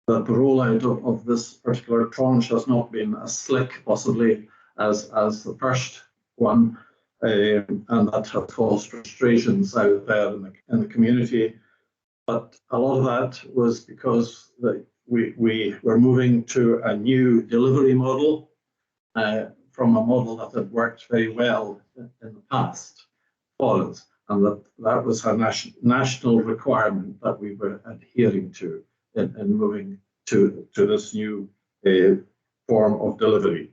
the rollout of this particular tranche has not been as slick, possibly, as the first one, and that has caused frustrations out there in the community. But a lot of that was because we were moving to a new delivery model from a model that had worked very well in the past for us, and that was a national requirement that we were adhering to in moving to this new form of delivery.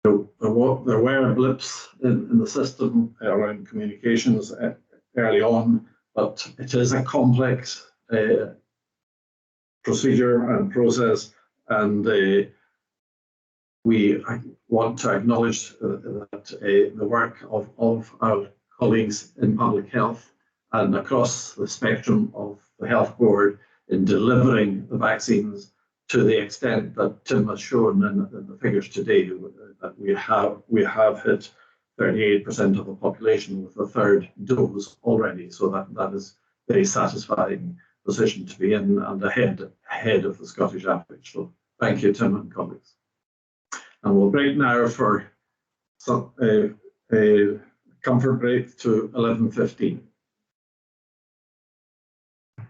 There were blips in the system around communications early on, but it is a complex procedure and process, and we want to acknowledge that the work of our colleagues in public health and across the spectrum of the health board in delivering the vaccines to the extent that Tim has shown in the figures today, that we have hit 38% of the population with the third dose already. So that is a very satisfying position to be in and ahead of the Scottish average. So thank you, Tim and colleagues. And we'll break now for a comfort break to 11:15.